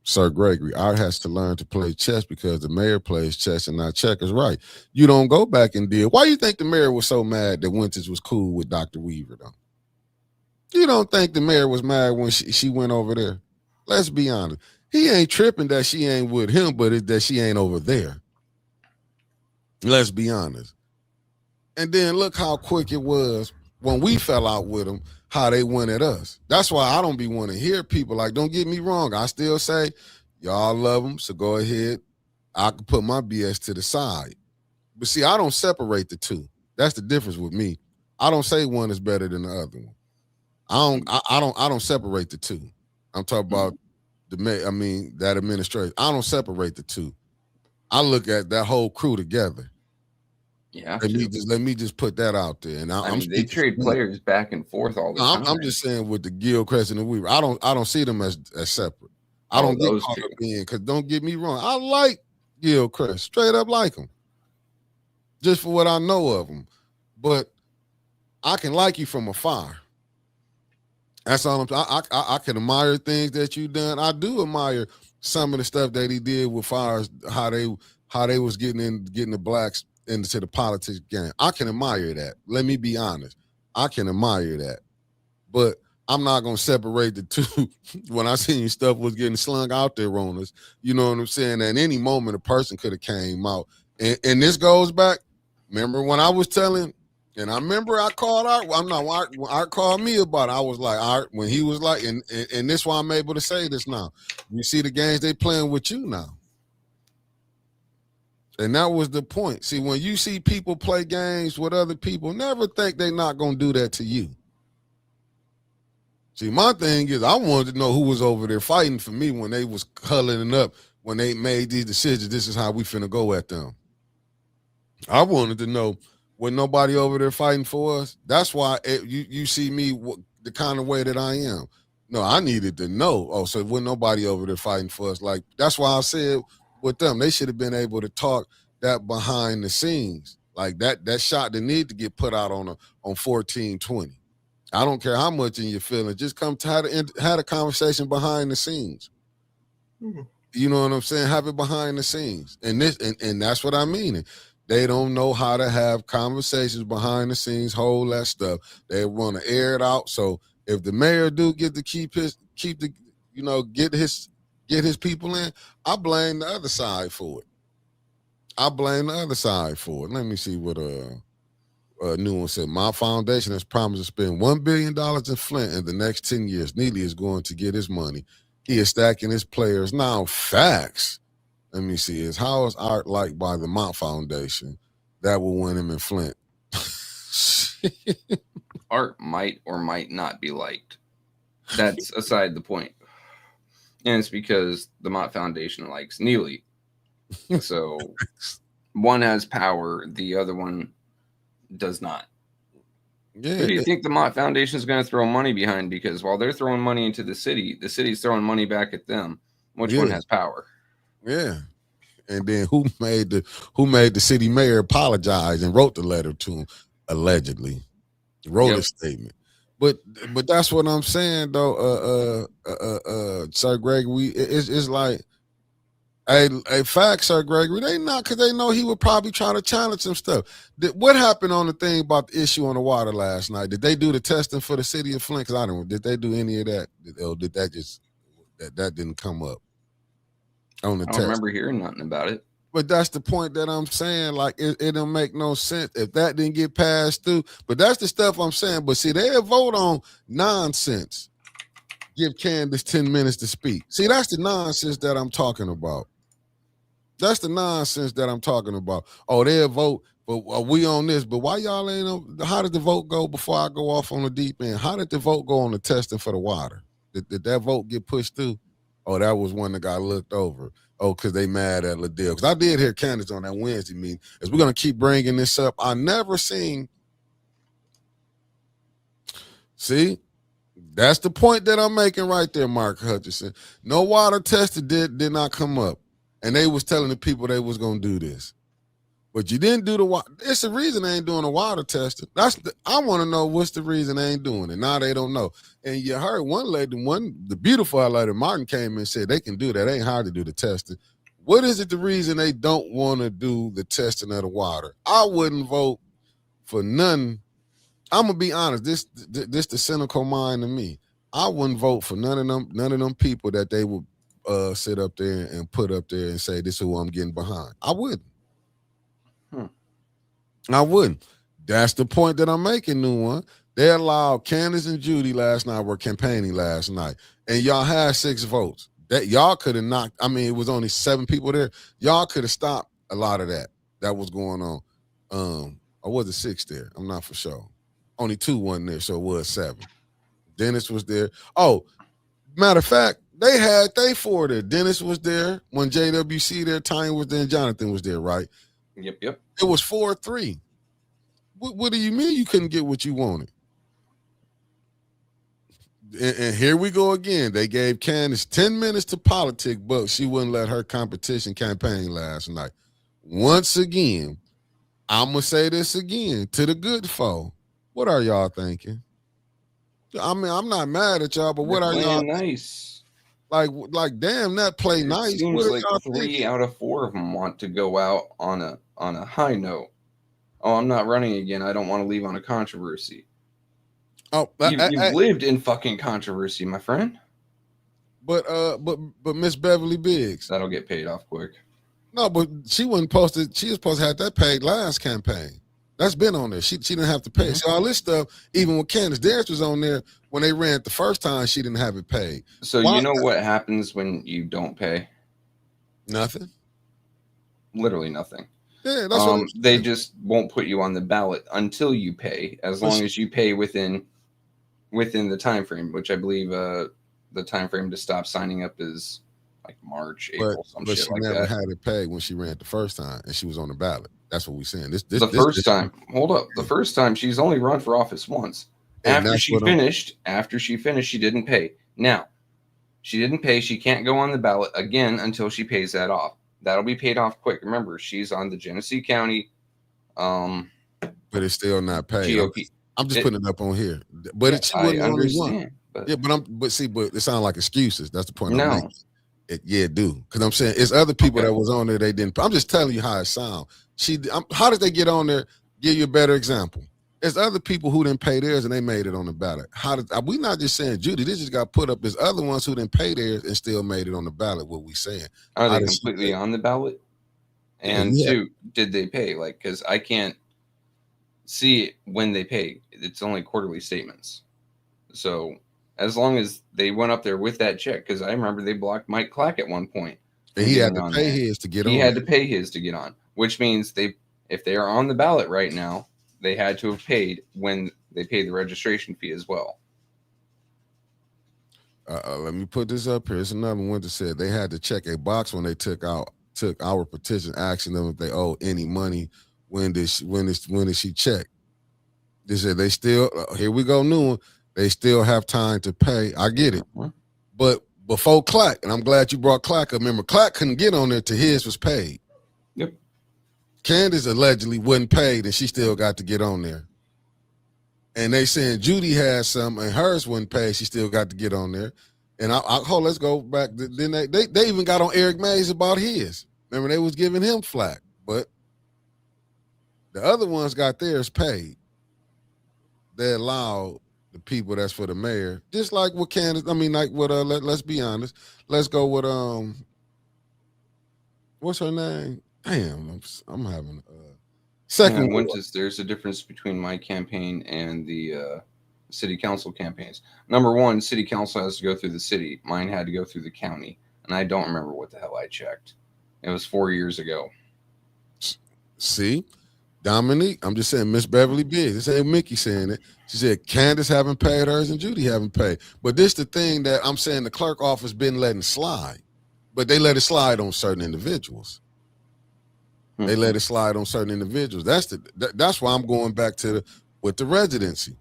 Sir Gregory. Art has to learn to play chess because the mayor plays chess and not checkers. Right. You don't go back and deal. Why do you think the mayor was so mad that Winters was cool with Dr. Weaver, though? You don't think the mayor was mad when she went over there? Let's be honest. He ain't tripping that she ain't with him, but it's that she ain't over there. Let's be honest. And then look how quick it was when we fell out with them, how they went at us. That's why I don't be want to hear people like, don't get me wrong. I still say, y'all love them, so go ahead. I can put my BS to the side. But see, I don't separate the two. That's the difference with me. I don't say one is better than the other one. I don't separate the two. I'm talking about that administration. I don't separate the two. I look at that whole crew together. Yeah. Let me just put that out there. And I mean, they trade players back and forth all the time. I'm just saying with the Gilchrist and the Weaver, I don't see them as separate. I don't get caught up in, because don't get me wrong, I like Gilchrist, straight up like him, just for what I know of him. But I can like you from afar. That's all I can admire things that you done. I do admire some of the stuff that he did with far as how they was getting the blacks into the politics game. I can admire that. Let me be honest. I can admire that. But I'm not gonna separate the two. When I seen stuff was getting slung out there on us, you know what I'm saying? At any moment a person could have came out. And this goes back. Remember when I was telling, and I remember I called Art. Art called me about it. I was like, Art, when he was like, and this is why I'm able to say this now. You see the games they playing with you now. And that was the point. See, when you see people play games with other people, never think they're not going to do that to you. See, my thing is I wanted to know who was over there fighting for me when they was huddling up, when they made these decisions. This is how we finna go at them. I wanted to know when nobody over there fighting for us. That's why you see me the kind of way that I am. No, I needed to know. Oh, so when nobody over there fighting for us, like that's why I said with them, they should have been able to talk that behind the scenes, like that shot that need to get put out on 14-20. I don't care how much in your feelings, just come to have a conversation behind the scenes. Mm-hmm. You know what I'm saying? Have it behind the scenes, and that's what I mean. They don't know how to have conversations behind the scenes, hold that stuff. They want to air it out. So if the mayor do get to get his people in, I blame the other side for it. Let me see what new one said. My foundation has promised to spend $1 billion in Flint in the next 10 years. Neely is going to get his money. He is stacking his players. Now, facts. Let me see. How is Art liked by the Mott Foundation? That will win him in Flint. Art might or might not be liked. That's aside the point. And it's because the Mott Foundation likes Neely. So one has power, the other one does not. Yeah. Who do you think the Mott Foundation is going to throw money behind? Because while they're throwing money into the city's throwing money back at them. Which one has power? Yeah. And then who made the city mayor apologize and wrote the letter to him, allegedly. Wrote a statement. But that's what I'm saying though, Sir Gregory. It's like a fact, Sir Gregory. They not, because they know he would probably try to challenge some stuff. What happened on the thing about the issue on the water last night? Did they do the testing for the city of Flint? Because I don't know. Did they do any of that? Or did that just that didn't come up on the test? I don't remember hearing nothing about it. But that's the point that I'm saying. Like, it don't make no sense if that didn't get passed through. But that's the stuff I'm saying. But see, they'll vote on nonsense. Give Candace 10 minutes to speak. See, that's the nonsense that I'm talking about. That's the nonsense that I'm talking about. Oh, they'll vote, but we on this. But why y'all ain't on? How did the vote go before I go off on the deep end? How did the vote go on the testing for the water? Did that vote get pushed through? Oh, that was one that got looked over. Oh, because they mad at LaDale. Because I did hear Candace on that Wednesday meeting. As we're going to keep bringing this up, I never seen. See, that's the point that I'm making right there, Mark Hutchinson. No water tested did not come up. And they was telling the people they was going to do this. But you didn't do the water. It's the reason they ain't doing the water testing. I want to know what's the reason they ain't doing it. Now they don't know. And you heard the beautiful lady, Martin, came in and said they can do that. It ain't hard to do the testing. What is it the reason they don't want to do the testing of the water? I wouldn't vote for none. I'm going to be honest. This the cynical mind to me. I wouldn't vote for none of them people that they would sit up there and put up there and say, this is who I'm getting behind. I wouldn't. I wouldn't. That's the point that I'm making, new one. They allowed Candace and Judy last night were campaigning last night, and y'all had 6 votes. That y'all could have knocked. I mean, it was only 7 people there. Y'all could have stopped a lot of that was going on. Or was it 6 there? I'm not for sure. Only 2 wasn't there, so it was 7. Dennis was there. Oh, matter of fact, they had 4 there. Dennis was there when JWC there, Tanya was there, and Jonathan was there, right? Yep. It was 4-3. What do you mean you couldn't get what you wanted? And here we go again. They gave Candace 10 minutes to politic, but she wouldn't let her competition campaign last night. Once again, I'm going to say this again to the good folk. What are y'all thinking? I mean, I'm not mad at y'all, but what are y'all nice? Like, damn, that play nice. Seems what like 3 out of 4 of them want to go out on a high note. Oh, I'm not running again. I don't want to leave on a controversy. Oh, you've lived in fucking controversy, my friend. But Miss Beverly Biggs, that'll get paid off quick. No, but she wasn't posted. She was supposed to have that paid last campaign. That's been on there. She didn't have to pay. So all this stuff, even with Candace, theirs was on there when they ran it the first time. She didn't have it paid. So you know what happens when you don't pay? Nothing. Literally nothing. Yeah, that's what they just won't put you on the ballot until you pay, as long as you pay within the time frame, which I believe the time frame to stop signing up is like March, April, but she never had it paid when she ran it the first time, and she was on the ballot. That's what we're saying. The first time. Hold up. The first time she's only run for office once. After she finished, she didn't pay. Now, she didn't pay. She can't go on the ballot again until she pays that off. That'll be paid off quick. Remember, she's on the Genesee County. But it's still not paid. GOP. I'm just putting it up on here. But she wasn't the only one. But, yeah, but it sounds like excuses. That's the point I'm making. It do. Because I'm saying it's other people that was on there, they didn't. I'm just telling you how it sounds. How did they get on there? Give you a better example. There's other people who didn't pay theirs and they made it on the ballot. We not just saying Judy, this just got put up. There's other ones who didn't pay theirs and still made it on the ballot. What we saying? Are they completely on the ballot? And two, did they pay? Like, because I can't see when they pay. It's only quarterly statements. So as long as they went up there with that check, because I remember they blocked Mike Clack at one point. And he had to pay his to get on. He had to pay his to get on, which means if they are on the ballot right now, they had to have paid when they paid the registration fee as well. Let me put this up here. It's another one that said they had to check a box when they took our petition, asking them if they owe any money. When did she check? They said they still. Here we go, new one. They still have time to pay. I get it, but before Clack, and I'm glad you brought Clack up. Remember, Clack couldn't get on there till his was paid. Yep. Candace allegedly wasn't paid, and she still got to get on there. And they saying Judy had some, and hers wasn't paid. She still got to get on there. And let's go back. Then they even got on Eric Mays about his. Remember, they was giving him flack, but the other ones got theirs paid. They allowed the people that's for the mayor, just like with Candace. I mean, like with let's be honest. Let's go with what's her name? Damn, I'm having second. There's a difference between my campaign and the city council campaigns. Number one, city council has to go through the city. Mine had to go through the county, and I don't remember what the hell I checked. It was 4 years ago. See, Dominique, I'm just saying Miss Beverly Biggs. This ain't Mickey saying it. She said Candace haven't paid hers and Judy haven't paid. But this the thing that I'm saying the clerk office been letting slide, but they let it slide on certain individuals. They let it slide on certain individuals. That's why I'm going back to with the residency.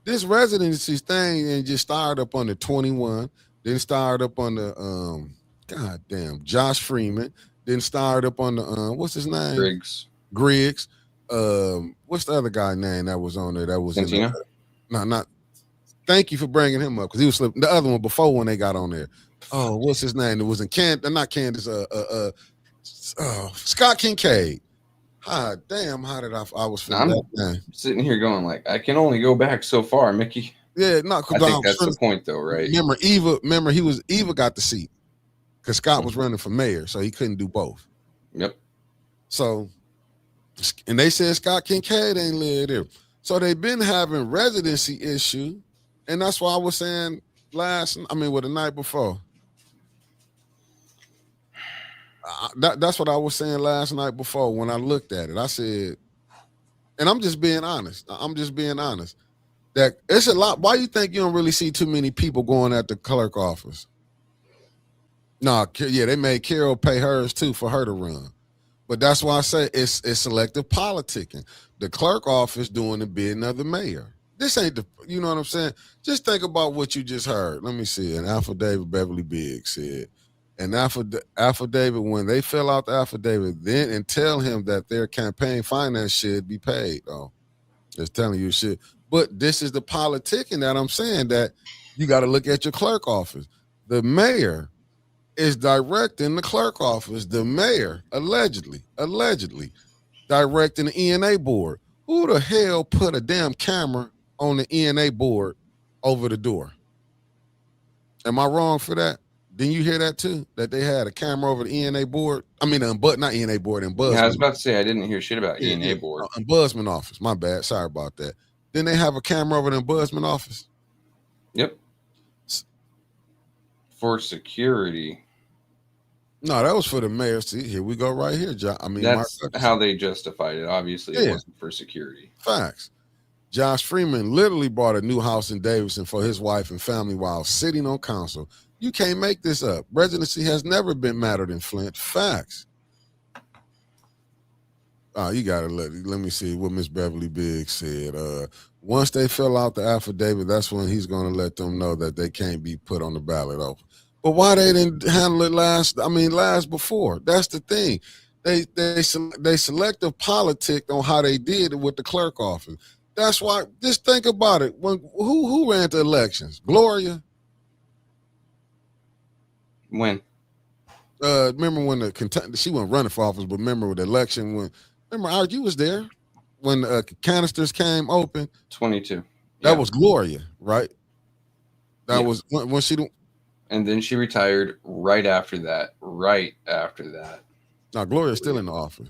This residency thing and just started up on the 21, then started up on the goddamn Josh Freeman, then started up on the what's his name? Griggs. What's the other guy name that was on there? That was not. Thank you for bringing him up because he was slipping. The other one before when they got on there. Oh, what's his name? It wasn't not Candace. Scott Kincaid. Damn, how did I was feeling that name? Sitting here going like, I can only go back so far, Mickey. Yeah, no, I think that's the point though, right? Remember Eva got the seat because Scott was running for mayor, so he couldn't do both. Yep. So And they said Scott Kincaid ain't live there. So they've been having residency issue. And that's why I was saying the night before. That's what I was saying last night before when I looked at it. I said, and I'm just being honest. That it's a lot. Why you think you don't really see too many people going at the clerk office? No, yeah, they made Carol pay hers too for her to run. But that's why I say it's selective politicking. The clerk office doing the bidding of the mayor. This ain't you know what I'm saying? Just think about what you just heard. Let me see. An affidavit Beverly Biggs said. An affidavit, when they fill out the affidavit, then and tell him that their campaign finance should be paid. Oh, just telling you shit. But this is the politicking that I'm saying, that you got to look at your clerk office. The mayor is directing the clerk office. The mayor allegedly directing the ENA board. Who the hell put a damn camera on the ENA board over the door? Am I wrong for that? Didn't you hear that too? That they had a camera over the ENA board? I mean, not ENA board, Ombudsman. Yeah, I was about to say I didn't hear shit about ENA board. Ombudsman office. My bad. Sorry about that. Didn't they have a camera over the Ombudsman office? Yep. For security. No, that was for the mayor. See, here we go right here, John. I mean, that's how they justified it. Obviously, it wasn't for security. Facts. Josh Freeman literally bought a new house in Davidson for his wife and family while sitting on council. You can't make this up. Residency has never been mattered in Flint. Facts. Oh, you gotta let me see what Miss Beverly Biggs said. Once they fill out the affidavit, that's when he's gonna let them know that they can't be put on the ballot over. But why they didn't handle it last before? That's the thing. They selective politic on how they did it with the clerk office. That's why. Just think about it. Who ran the elections? Gloria. When? Remember when she wasn't running for office, but remember the election when? Remember, you was there when the canisters came open. 22. That was Gloria, right? That was when she. And then she retired right after that. Now, Gloria's still in the office.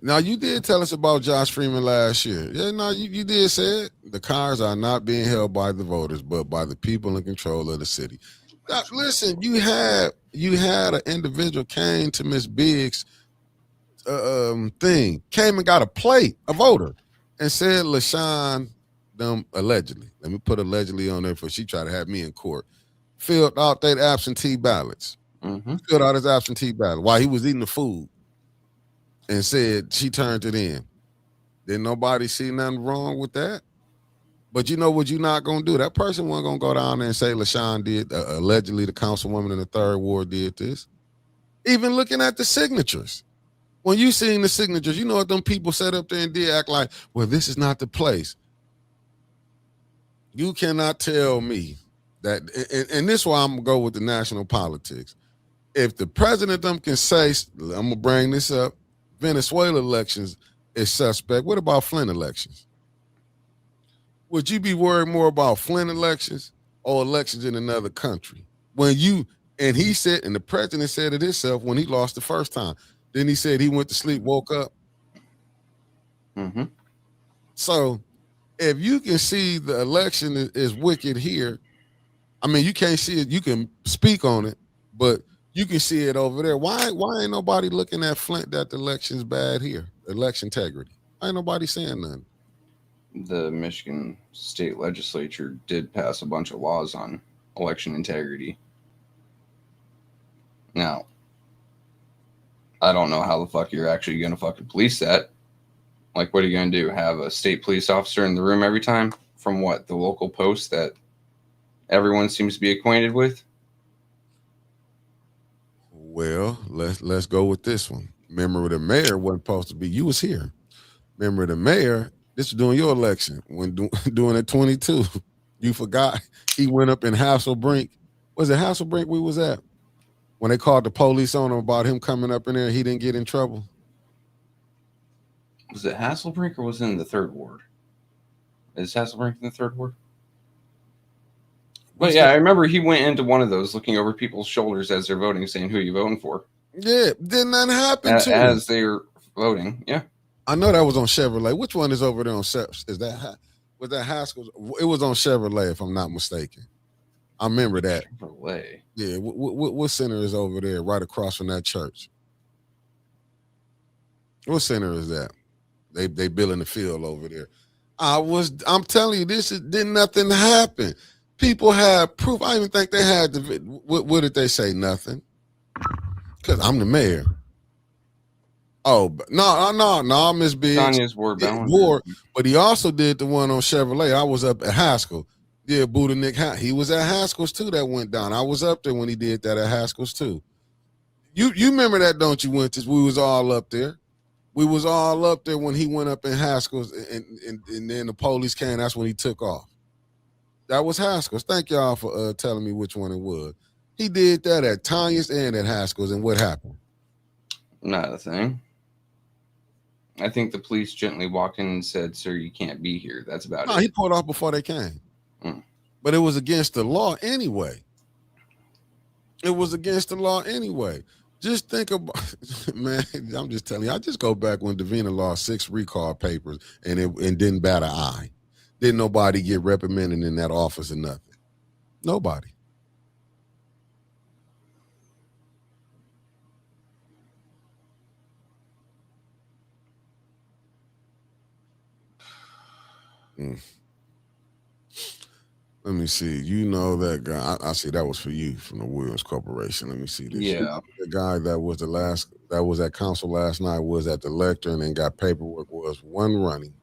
Now, you did tell us about Josh Freeman last year. Yeah, no, you did say it. The cars are not being held by the voters, but by the people in control of the city. Now, listen, you had an individual came to Miss Biggs' thing, came and got a voter, and said LaShawn, them allegedly, let me put allegedly on there for she tried to have me in court, filled out their absentee ballots. Mm-hmm. Filled out his absentee ballot while he was eating the food and said she turned it in. Didn't nobody see nothing wrong with that? But you know what you're not going to do? That person wasn't going to go down there and say LaShawn did, allegedly the councilwoman in the 3rd Ward did this. Even looking at the signatures. When you seen the signatures, you know what them people sat up there and did, act like, well, this is not the place. You cannot tell me that, and this is why I'm going to go with the national politics. If the president of them can say, I'm going to bring this up, Venezuela elections is suspect, what about Flint elections? Would you be worried more about Flint elections or elections in another country? And he said, and the president said it himself when he lost the first time. Then he said he went to sleep, woke up. Mm-hmm. So if you can see the election is wicked here, I mean, you can't see it. You can speak on it, but you can see it over there. Why ain't nobody looking at Flint that the election's bad here? Election integrity. Ain't nobody saying nothing. The Michigan state legislature did pass a bunch of laws on election integrity. Now, I don't know how the fuck you're actually going to fucking police that. Like, what are you going to do? Have a state police officer in the room every time? From what? The local post that everyone seems to be acquainted with? Well, let's go with this one. Remember, the mayor wasn't supposed to be. You was here. Remember, the mayor, this was during your election, when doing it 22. You forgot he went up in Hasselbrink. Was it Hasselbrink we was at? When they called the police on him about him coming up in there, he didn't get in trouble. Was it Hasselbrink or was it in the 3rd Ward? Is Hasselbrink in the 3rd Ward? But yeah, I remember he went into one of those looking over people's shoulders as they're voting, saying, who are you voting for? Yeah, didn't nothing happen to him. As they're voting. Yeah. I know that was on Chevrolet. Which one is over there on is was that Haskell's? It was on Chevrolet, if I'm not mistaken. I remember that. Chevrolet. Yeah, what center is over there, right across from that church? What center is that? They building the field over there. I'm telling you, didn't nothing happen. People had proof. I even think they had the. What did they say? Nothing. Because I'm the mayor. Oh, no, Miss Biggs. Tanya's Ward Ward, but he also did the one on Chevrolet. I was up at Haskell. Yeah, Buddha Nick, he was at Haskell's too. That went down. I was up there when he did that at Haskell's too. You remember that, don't you, Winters? We was all up there. We was all up there when he went up in Haskell's, and then the police came. That's when he took off. That was Haskell's. Thank y'all for telling me which one it was. He did that at Tanya's and at Haskell's, and what happened? Not a thing. I think the police gently walked in and said, "Sir, you can't be here." That's about it. He pulled off before they came. But it was against the law anyway. It was against the law anyway. Just think about, man, I'm just telling you, I just go back when Davina lost 6 recall papers and didn't bat an eye. Didn't nobody get reprimanded in that office or nothing. Nobody. Let me see. You know that guy. I see that was for you from the Williams Corporation. Let me see this. Yeah. The guy that was at council last night was at the lectern and got paperwork, was one running.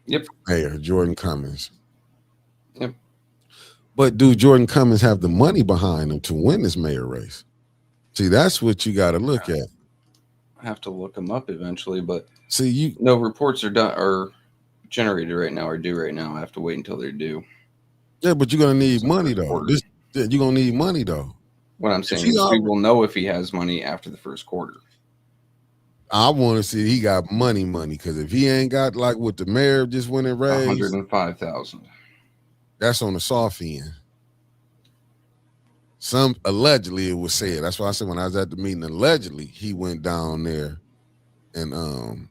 Yep. Mayor Jordan Cummings. Yep. But do Jordan Cummings have the money behind him to win this mayor race? See, that's what you got to look at. I have to look him up eventually, but see, no reports are generated right now or due right now. I have to wait until they're due. Yeah, but you're gonna need money though. You're gonna need money though. What I'm saying is we will know if he has money after the first quarter. I want to see he got money, because if he ain't got like what the mayor just went and raised, 105,000. That's on the soft end. Some allegedly it was said. That's why I said when I was at the meeting, allegedly he went down there and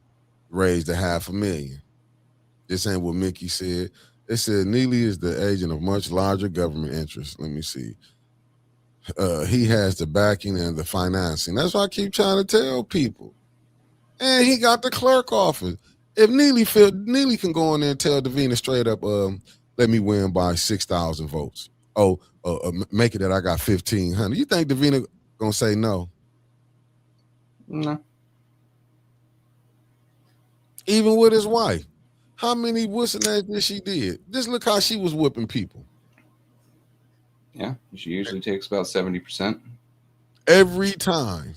raised $500,000. This ain't what Mickey said. They said Neely is the agent of much larger government interests. Let me see. He has the backing and the financing. That's what I keep trying to tell people. And he got the clerk office. If Neely can go in there and tell Davina straight up, let me win by 6,000 votes. Make it that I got 1,500. You think Davina gonna say no? No. Even with his wife. How many whistling did she did? Just look how she was whipping people. Yeah, she usually takes about 70%. Every time.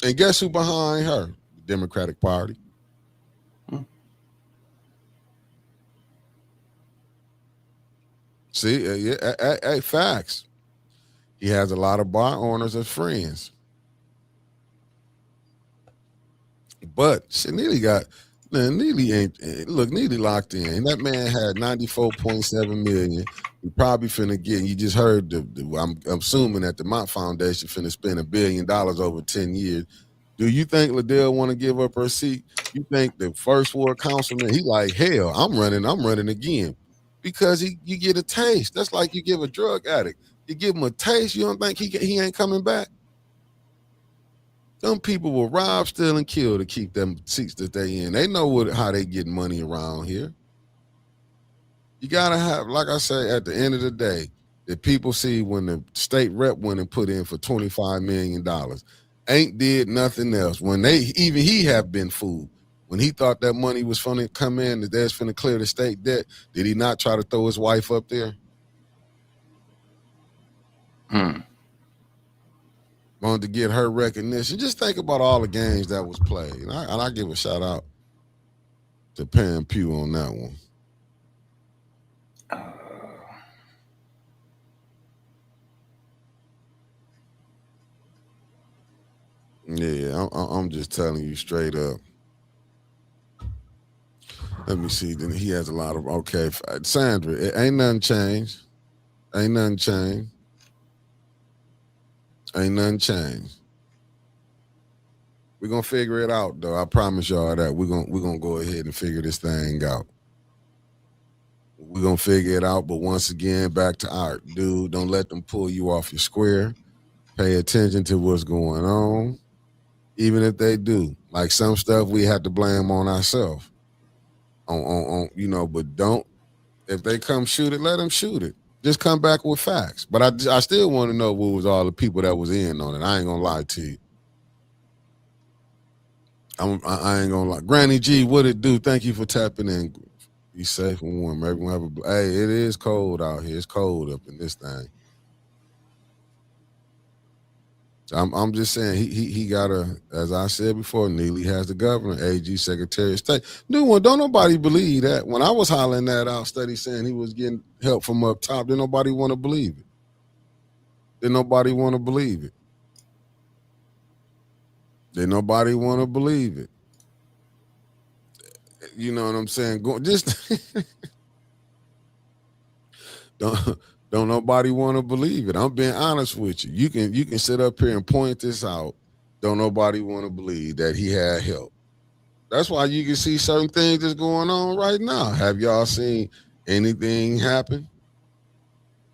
And guess who behind her? The Democratic Party. See, facts. He has a lot of bar owners as friends. But Neely Neely locked in. That man had 94.7 million. We probably finna get, you just heard I'm assuming that the Mott Foundation finna spend $1 billion over 10 years. Do you think Liddell want to give up her seat? You think the first ward councilman, he like, hell, I'm running again. Because you get a taste. That's like you give a drug addict. You give him a taste, you don't think he ain't coming back? Some people will rob, steal, and kill to keep them seats that they in. They know how they get money around here. You gotta have, like I say, at the end of the day, that people see when the state rep went and put in for $25 million, ain't did nothing else. When he have been fooled. When he thought that money was finna come in, that that's finna clear the state debt, did he not try to throw his wife up there? Wanted to get her recognition. Just think about all the games that was played. And I give a shout out to Pam Pugh on that one. Yeah, I'm just telling you straight up. Let me see. Then he has a lot of, okay. Sandra, it ain't nothing changed. Ain't nothing changed. We're gonna figure it out, though. I promise y'all that we're gonna go ahead and figure this thing out. We're gonna figure it out. But once again, back to art, dude. Don't let them pull you off your square. Pay attention to what's going on, even if they do. Like some stuff we have to blame on ourselves. On but don't if they come shoot it, let them shoot it. Just come back with facts. But I still want to know what was all the people that was in on it. I ain't gonna lie to you. I ain't gonna lie. Granny G, what it do? Thank you for tapping in. Be safe and warm. Everyone have a. Hey, it is cold out here. It's cold up in this thing. So I'm just saying he got a, as I said before, Neely has the governor, AG, Secretary of State. New one, don't nobody believe that. When I was hollering that out, study saying he was getting help from up top, didn't nobody want to believe it. Didn't nobody want to believe it. Didn't nobody want to believe it. You know what I'm saying? Go just don't nobody want to believe it. I'm being honest with you. You can sit up here and point this out. Don't nobody want to believe that he had help. That's why you can see certain things that's going on right now. Have y'all seen anything happen?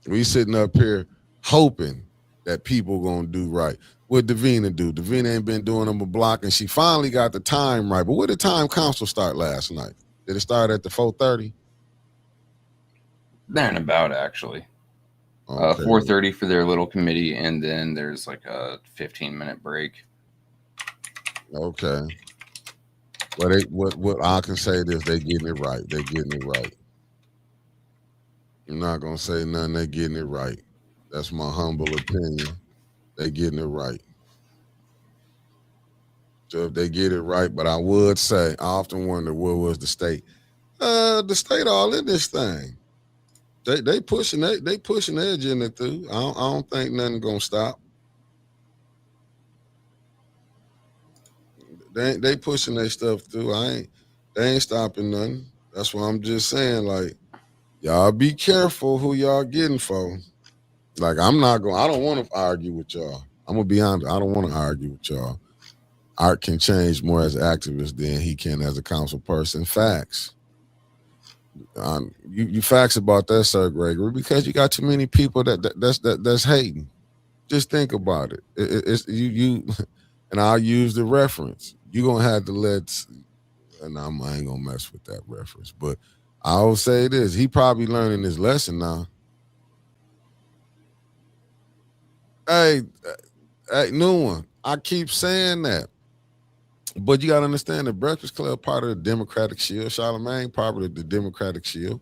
We sitting up here hoping that people gonna do right. What Davina do? Davina ain't been doing them a block, and she finally got the time right. But where did time council start last night? Did it start at the 4:30? There and about, actually. Okay. 4:30 for their little committee, and then there's like a 15-minute break. Okay. Well, what I can say is they getting it right. They getting it right. I'm not gonna say nothing. They getting it right. That's my humble opinion. They getting it right. So if they get it right, but I would say I often wonder where was the state. The state all in this thing. They pushing their agenda through. I don't think nothing gonna stop. They pushing their stuff through. They ain't stopping nothing. That's why I'm just saying, like, y'all be careful who y'all getting for. Like, I don't want to argue with y'all. I'm gonna be honest, I don't want to argue with y'all. Art can change more as an activist than he can as a council person. Facts. You facts about that, Sir Gregory, because you got too many people that's hating. Just think about it. It's you and I'll use the reference. You're gonna have to and I ain't gonna mess with that reference, but I'll say this: he probably learning his lesson now. Hey, new one. I keep saying that. But you got to understand the Breakfast Club part of the Democratic Shield. Charlamagne part of the Democratic Shield.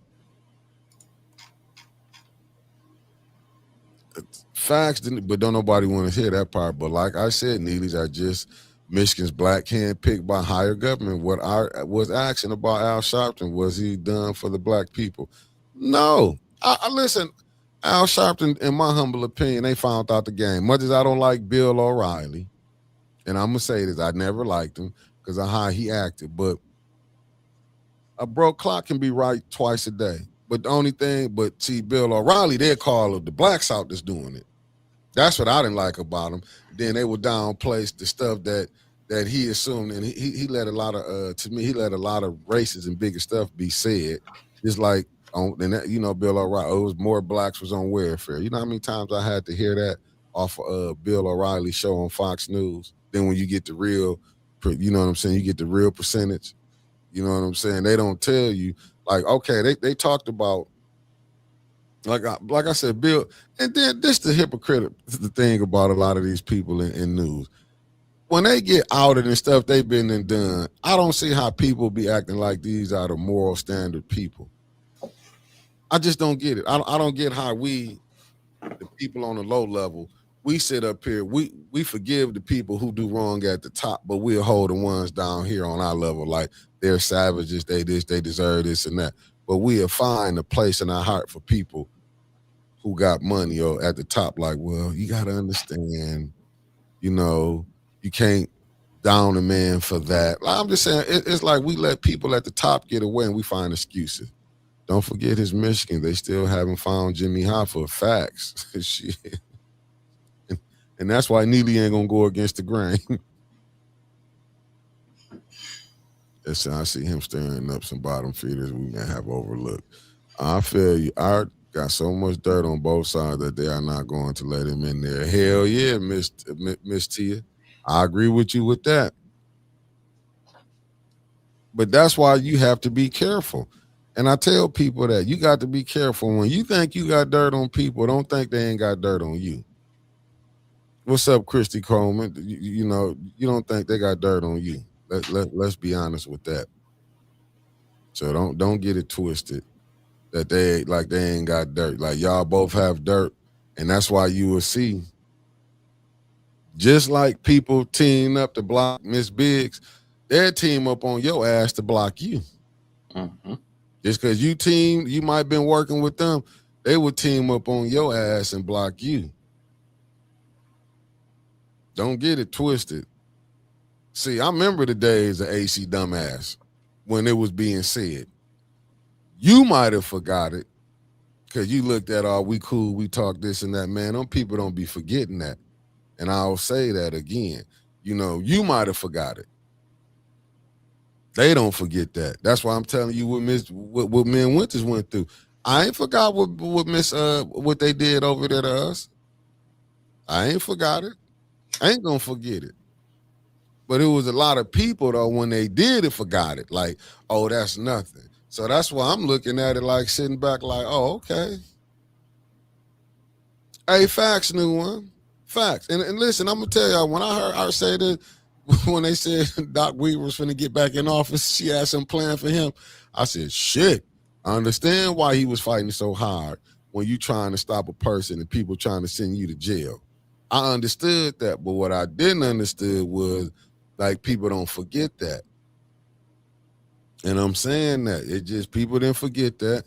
Facts, but don't nobody want to hear that part. But like I said, Neely's are just Michigan's black hand picked by higher government. What I was asking about Al Sharpton, was he done for the black people? No. I listen, Al Sharpton, in my humble opinion, they found out the game. Much as I don't like Bill O'Reilly, and I'm gonna say this, I never liked him because of how he acted. But a broke clock can be right twice a day. But the only thing, see, Bill O'Reilly, they'll call the blacks out that's doing it. That's what I didn't like about him. Then they would downplay the stuff that he assumed, and he let a lot of to me, he let a lot of racist and bigger stuff be said. Just like Bill O'Reilly, it was more blacks was on welfare. You know how many times I had to hear that off of Bill O'Reilly's show on Fox News? Then when you get the real, you know what I'm saying, you get the real percentage. You know what I'm saying? They don't tell you, like, okay, they talked about, like I said, Bill, and then this the the thing about a lot of these people in news. When they get outed and stuff they've been and done, I don't see how people be acting like these are the moral standard people. I just don't get it. I don't get how we, the people on the low level, we sit up here, we forgive the people who do wrong at the top, but we'll hold the ones down here on our level like they're savages, they deserve this and that. But we'll find a place in our heart for people who got money or at the top, like, well, you got to understand, you can't down a man for that. I'm just saying, it's like we let people at the top get away and we find excuses. Don't forget his Michigan. They still haven't found Jimmy Hoffa. Facts. Shit. And that's why Neely ain't going to go against the grain. I see him stirring up some bottom feeders we may have overlooked. I feel you. I got so much dirt on both sides that they are not going to let him in there. Hell yeah, Miss Tia. I agree with you with that. But that's why you have to be careful. And I tell people that you got to be careful. When you think you got dirt on people, don't think they ain't got dirt on you. What's up, Christy Coleman? You know, you don't think they got dirt on you. Let's be honest with that. So don't get it twisted that they ain't got dirt. Like y'all both have dirt, and that's why you will see. Just like people team up to block Miss Biggs, they'll team up on your ass to block you. Mm-hmm. Just because you might have been working with them, they would team up on your ass and block you. Don't get it twisted. See, I remember the days of AC Dumbass when it was being said. You might have forgot it because you looked at all we cool, we talk this and that. Man, them people don't be forgetting that. And I'll say that again. You know, you might have forgot it. They don't forget that. That's why I'm telling you what me and Winters went through. I ain't forgot what they did over there to us. I ain't forgot it. I ain't gonna forget it. But it was a lot of people though when they did it forgot it. Like, oh, that's nothing. So that's why I'm looking at it like sitting back like, oh, okay. Hey, facts, new one. Facts. And listen, I'm gonna tell y'all, when I heard her say that when they said Doc Weaver was finna get back in office, she had some plan for him. I said, shit. I understand why he was fighting so hard when you trying to stop a person and people trying to send you to jail. I understood that, but what I didn't understood was like people don't forget that. And I'm saying that. It just people didn't forget that.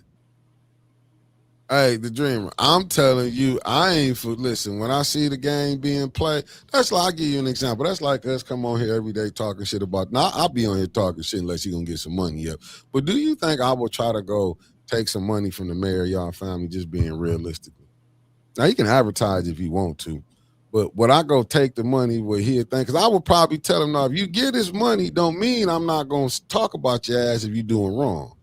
Hey, the dreamer, I'm telling you, I ain't for listen, when I see the game being played, that's like I'll give you an example. That's like us come on here every day talking shit about now I'll be on here talking shit unless you're gonna get some money up. But do you think I will try to go take some money from the mayor of y'all family just being realistically? Now you can advertise if you want to, but would I go take the money where he'll think? Because I would probably tell him, now, if you get this money, don't mean I'm not going to talk about your ass if you're doing wrong.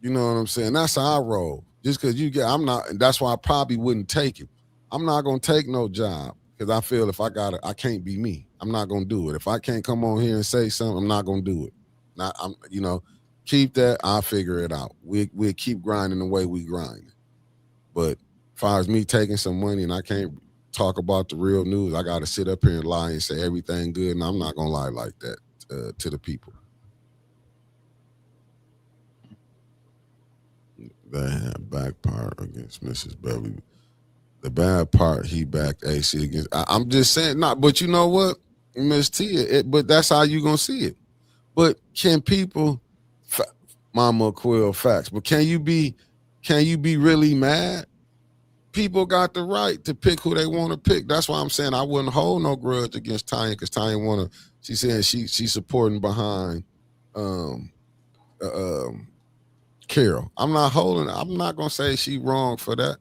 You know what I'm saying? That's how I roll. Just because you get, I'm not, and that's why I probably wouldn't take it. I'm not going to take no job because I feel if I got it, I can't be me. I'm not going to do it. If I can't come on here and say something, I'm not going to do it. Keep that. I'll figure it out. We'll keep grinding the way we grind. But as far as me taking some money and I can't talk about the real news, I got to sit up here and lie and say everything good, and I'm not going to lie like that to the people. That back part against Mrs. Beverly. The bad part, he backed AC against. I'm just saying, not. But you know what, Miss Tia, but that's how you gonna see it. But can people, Mama Quill, facts? But can you be really mad? People got the right to pick who they want to pick. That's why I'm saying I wouldn't hold no grudge against Tanya because Tanya wanna. She's saying she's supporting behind Carol. I'm not gonna say she wrong for that.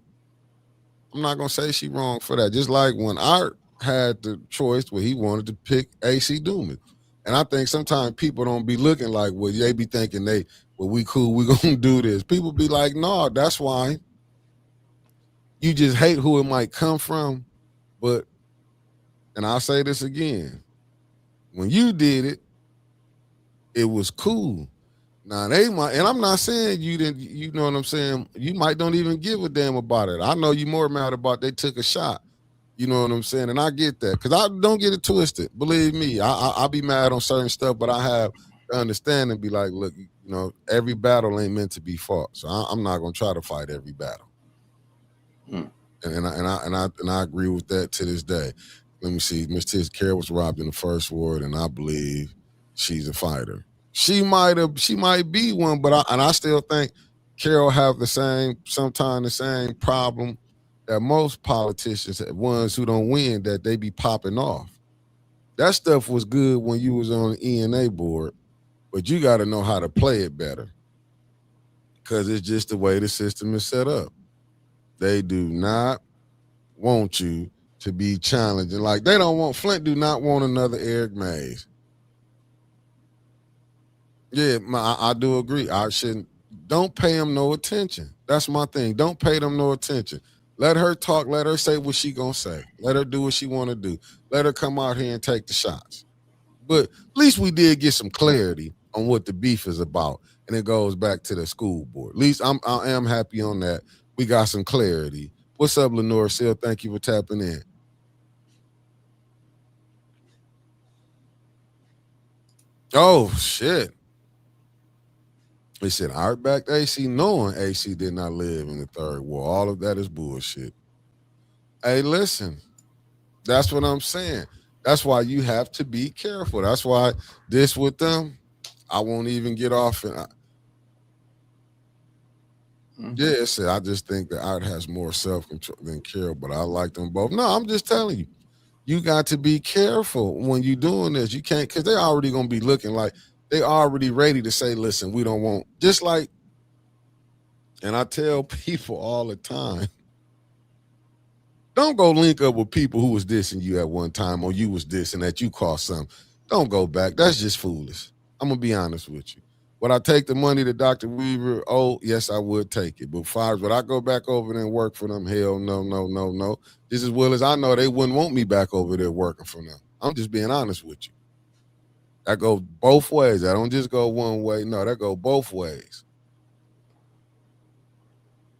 I'm not gonna say she wrong for that. Just like when Art had the choice where he wanted to pick AC Dooman. And I think sometimes people don't be looking like, well, they be thinking we cool, we gonna do this. People be like, no, that's why. You just hate who it might come from. But, and I'll say this again, when you did it, it was cool. Now they might, and I'm not saying you didn't, you know what I'm saying? You might don't even give a damn about it. I know you more mad about they took a shot. You know what I'm saying? And I get that. Cause I don't get it twisted. Believe me, I'll be mad on certain stuff, but I have to understand and be like, look, every battle ain't meant to be fought. So I'm not gonna try to fight every battle. And I agree with that to this day. Let me see. Miss Tiz Carol was robbed in the first ward, and I believe she's a fighter. She might be one, but I still think Carol have sometimes the same problem that most politicians, ones who don't win, that they be popping off. That stuff was good when you was on the ENA board, but you got to know how to play it better because it's just the way the system is set up. They do not want you to be challenging. Like they don't want Flint do not want another Eric Mays. Yeah, I do agree. I shouldn't. Don't pay them no attention. That's my thing. Don't pay them no attention. Let her talk. Let her say what she gonna say. Let her do what she want to do. Let her come out here and take the shots. But at least we did get some clarity on what the beef is about, and it goes back to the school board. At least I am happy on that. We got some clarity. What's up, Lenore Seal? Thank you for tapping in. Oh shit. He said, Art backed AC knowing AC did not live in the third war. All of that is bullshit. Hey, listen, that's what I'm saying. That's why you have to be careful. That's why this with them, I won't even get off. And yeah, I just think that Art has more self control than Carol, but I like them both. No, I'm just telling you, you got to be careful when you're doing this. You can't, because they're already going to be looking like they already ready to say, listen, we don't want, just like, and I tell people all the time, don't go link up with people who was dissing you at one time or you was dissing that you cost something. Don't go back. That's just foolish. I'm going to be honest with you. Would I take the money to Dr. Weaver? Oh, yes, I would take it. But far as would I go back over there and work for them? Hell no, no, no, no. Just as well as I know they wouldn't want me back over there working for them. I'm just being honest with you. That go both ways. I don't just go one way. No, that go both ways.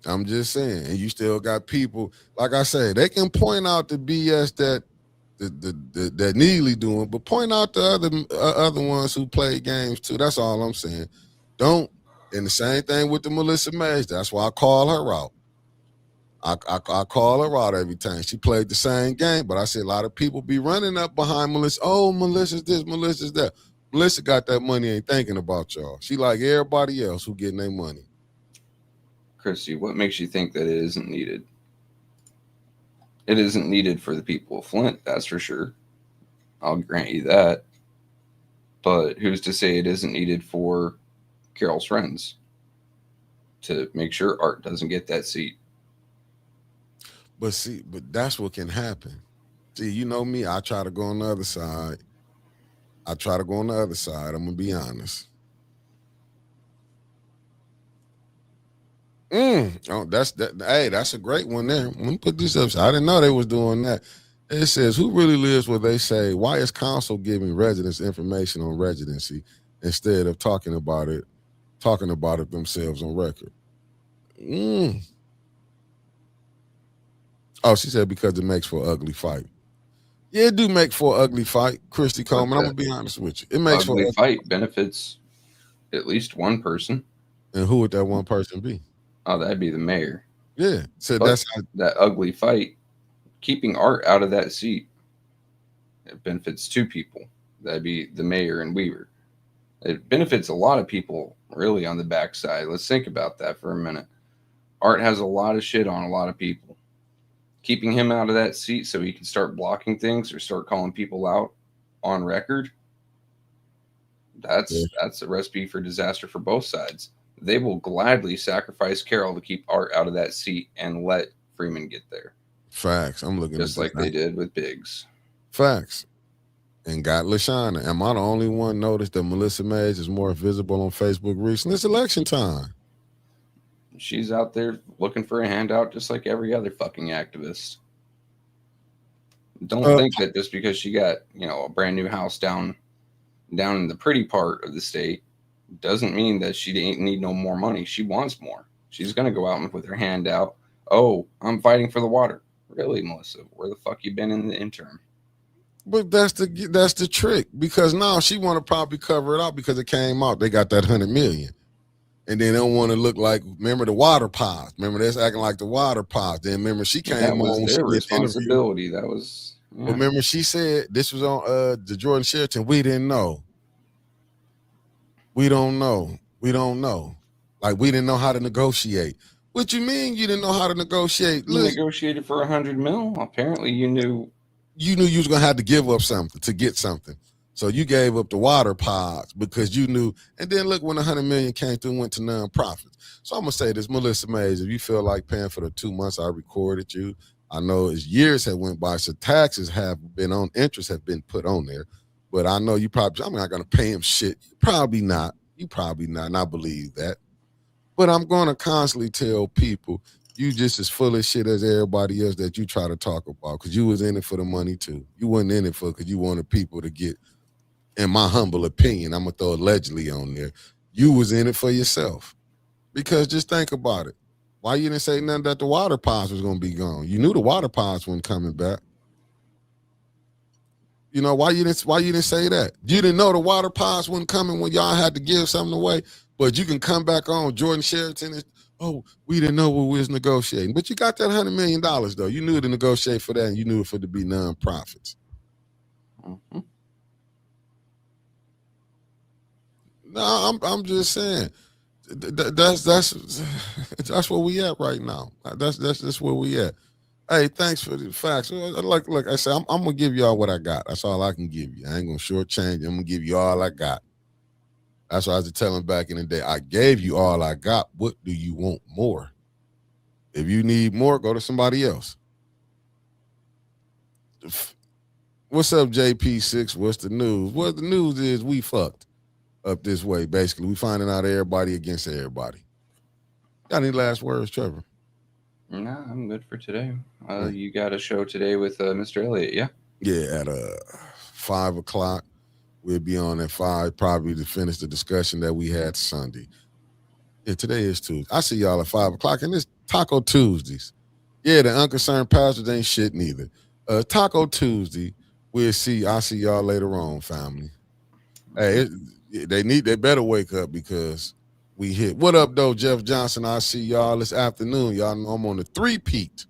I'm just saying. And you still got people, like I say, they can point out the BS that that Neely doing, but point out the other ones who play games too. That's all I'm saying. Don't. And the same thing with the Melissa Mays. That's why I call her out. I call her out every time. She played the same game, but I see a lot of people be running up behind Melissa. Oh, Melissa's this, Melissa's that. Melissa got that money, ain't thinking about y'all. She like everybody else who getting their money. Christy, what makes you think that it isn't needed? It isn't needed for the people of Flint, that's for sure. I'll grant you that. But who's to say it isn't needed for Carol's friends to make sure Art doesn't get that seat? But see, but that's what can happen. See, you know me, I try to go on the other side. I'm going to be honest. Oh, that's that. Hey, that's a great one there. Let me put this up. I didn't know they was doing that. It says, who really lives where they say, why is council giving residents information on residency instead of talking about it themselves on record? Oh, she said because it makes for an ugly fight. Yeah, it do make for an ugly fight, Christy Coleman. I'm gonna be honest with you. It makes for an ugly fight benefits at least one person. And who would that one person be? Oh, that'd be the mayor. Yeah. So but that's how that ugly fight, keeping Art out of that seat, it benefits two people. That'd be the mayor and Weaver. It benefits a lot of people really on the backside. Let's think about that for a minute. Art has a lot of shit on a lot of people. Keeping him out of that seat so he can start blocking things or start calling people out on record, that's a recipe for disaster for both sides. They will gladly sacrifice Carol to keep Art out of that seat and let Freeman get there. Facts. I'm looking just like they did with Biggs. Facts. And got LaShawna. Am I the only one noticed that Melissa Mays is more visible on Facebook recently? It's election time. She's out there looking for a handout just like every other fucking activist. Don't think that just because she got, a brand new house down in the pretty part of the state doesn't mean that she didn't need no more money. She wants more. She's going to go out with her hand out. Oh, I'm fighting for the water. Really, Melissa? Where the fuck you been in the interim? But that's the trick, because now she want to probably cover it up because it came out. They got that $100 million. And then they don't want to look like, remember the water pods. Remember, that's acting like the water pods. Then remember, she came that was on. Their responsibility. That was. Yeah. Remember, she said this was on the Jordan Sheraton. We didn't know. We don't know. We don't know. Like, we didn't know how to negotiate. What you mean you didn't know how to negotiate? You negotiated for $100 million. Apparently, you knew. You knew you was gonna have to give up something to get something. So you gave up the water pods because you knew. And then look, when $100 million came through and went to nonprofits. So I'm gonna say this, Melissa Mays, if you feel like paying for the 2 months I recorded you, I know as years have went by, so taxes have been on, interest have been put on there. But I know you probably, I'm not gonna pay him shit. Probably not. You probably not believe that. But I'm going to constantly tell people you just as full of shit as everybody else that you try to talk about because you was in it for the money too. You wasn't in it for because you wanted people to get, in my humble opinion, I'm going to throw allegedly on there, you was in it for yourself. Because just think about it. Why you didn't say nothing that the water pods was going to be gone? You knew the water pods weren't coming back. You know, why you didn't say that? You didn't know the water pods wasn't coming when y'all had to give something away, but you can come back on Jordan Sheraton and, oh, we didn't know what we was negotiating. But you got that $100 million though. You knew to negotiate for that and you knew it for to be non-profits. Mm-hmm. No, I'm just saying. That's where we at right now. That's where we at. Hey, thanks for the facts. Like I said, I'm gonna give y'all what I got. That's all I can give you. I ain't gonna shortchange. I'm gonna give you all I got. That's what I was telling back in the day. I gave you all I got. What do you want more? If you need more, go to somebody else. What's up, JP6? What's the news? What the news is we fucked up this way, basically. We finding out everybody against everybody. Got any last words, Trevor? No, I'm good for today. You got a show today with Mr. Elliott, yeah? Yeah, at 5 o'clock. We'll be on at 5 probably to finish the discussion that we had Sunday. Yeah, today is Tuesday. I see y'all at 5 o'clock, and it's Taco Tuesdays. Yeah, the unconcerned pastors ain't shit neither. Taco Tuesday. I'll see y'all later on, family. Hey, they better wake up because we hit. What up, though, Jeff Johnson? I see y'all this afternoon. Y'all know I'm on the 3-peat.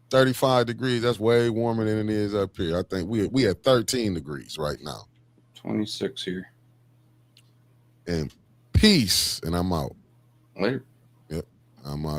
35 degrees. That's way warmer than it is up here. I think we at 13 degrees right now. 26 here. And peace. And I'm out. Later. Yep. I'm out.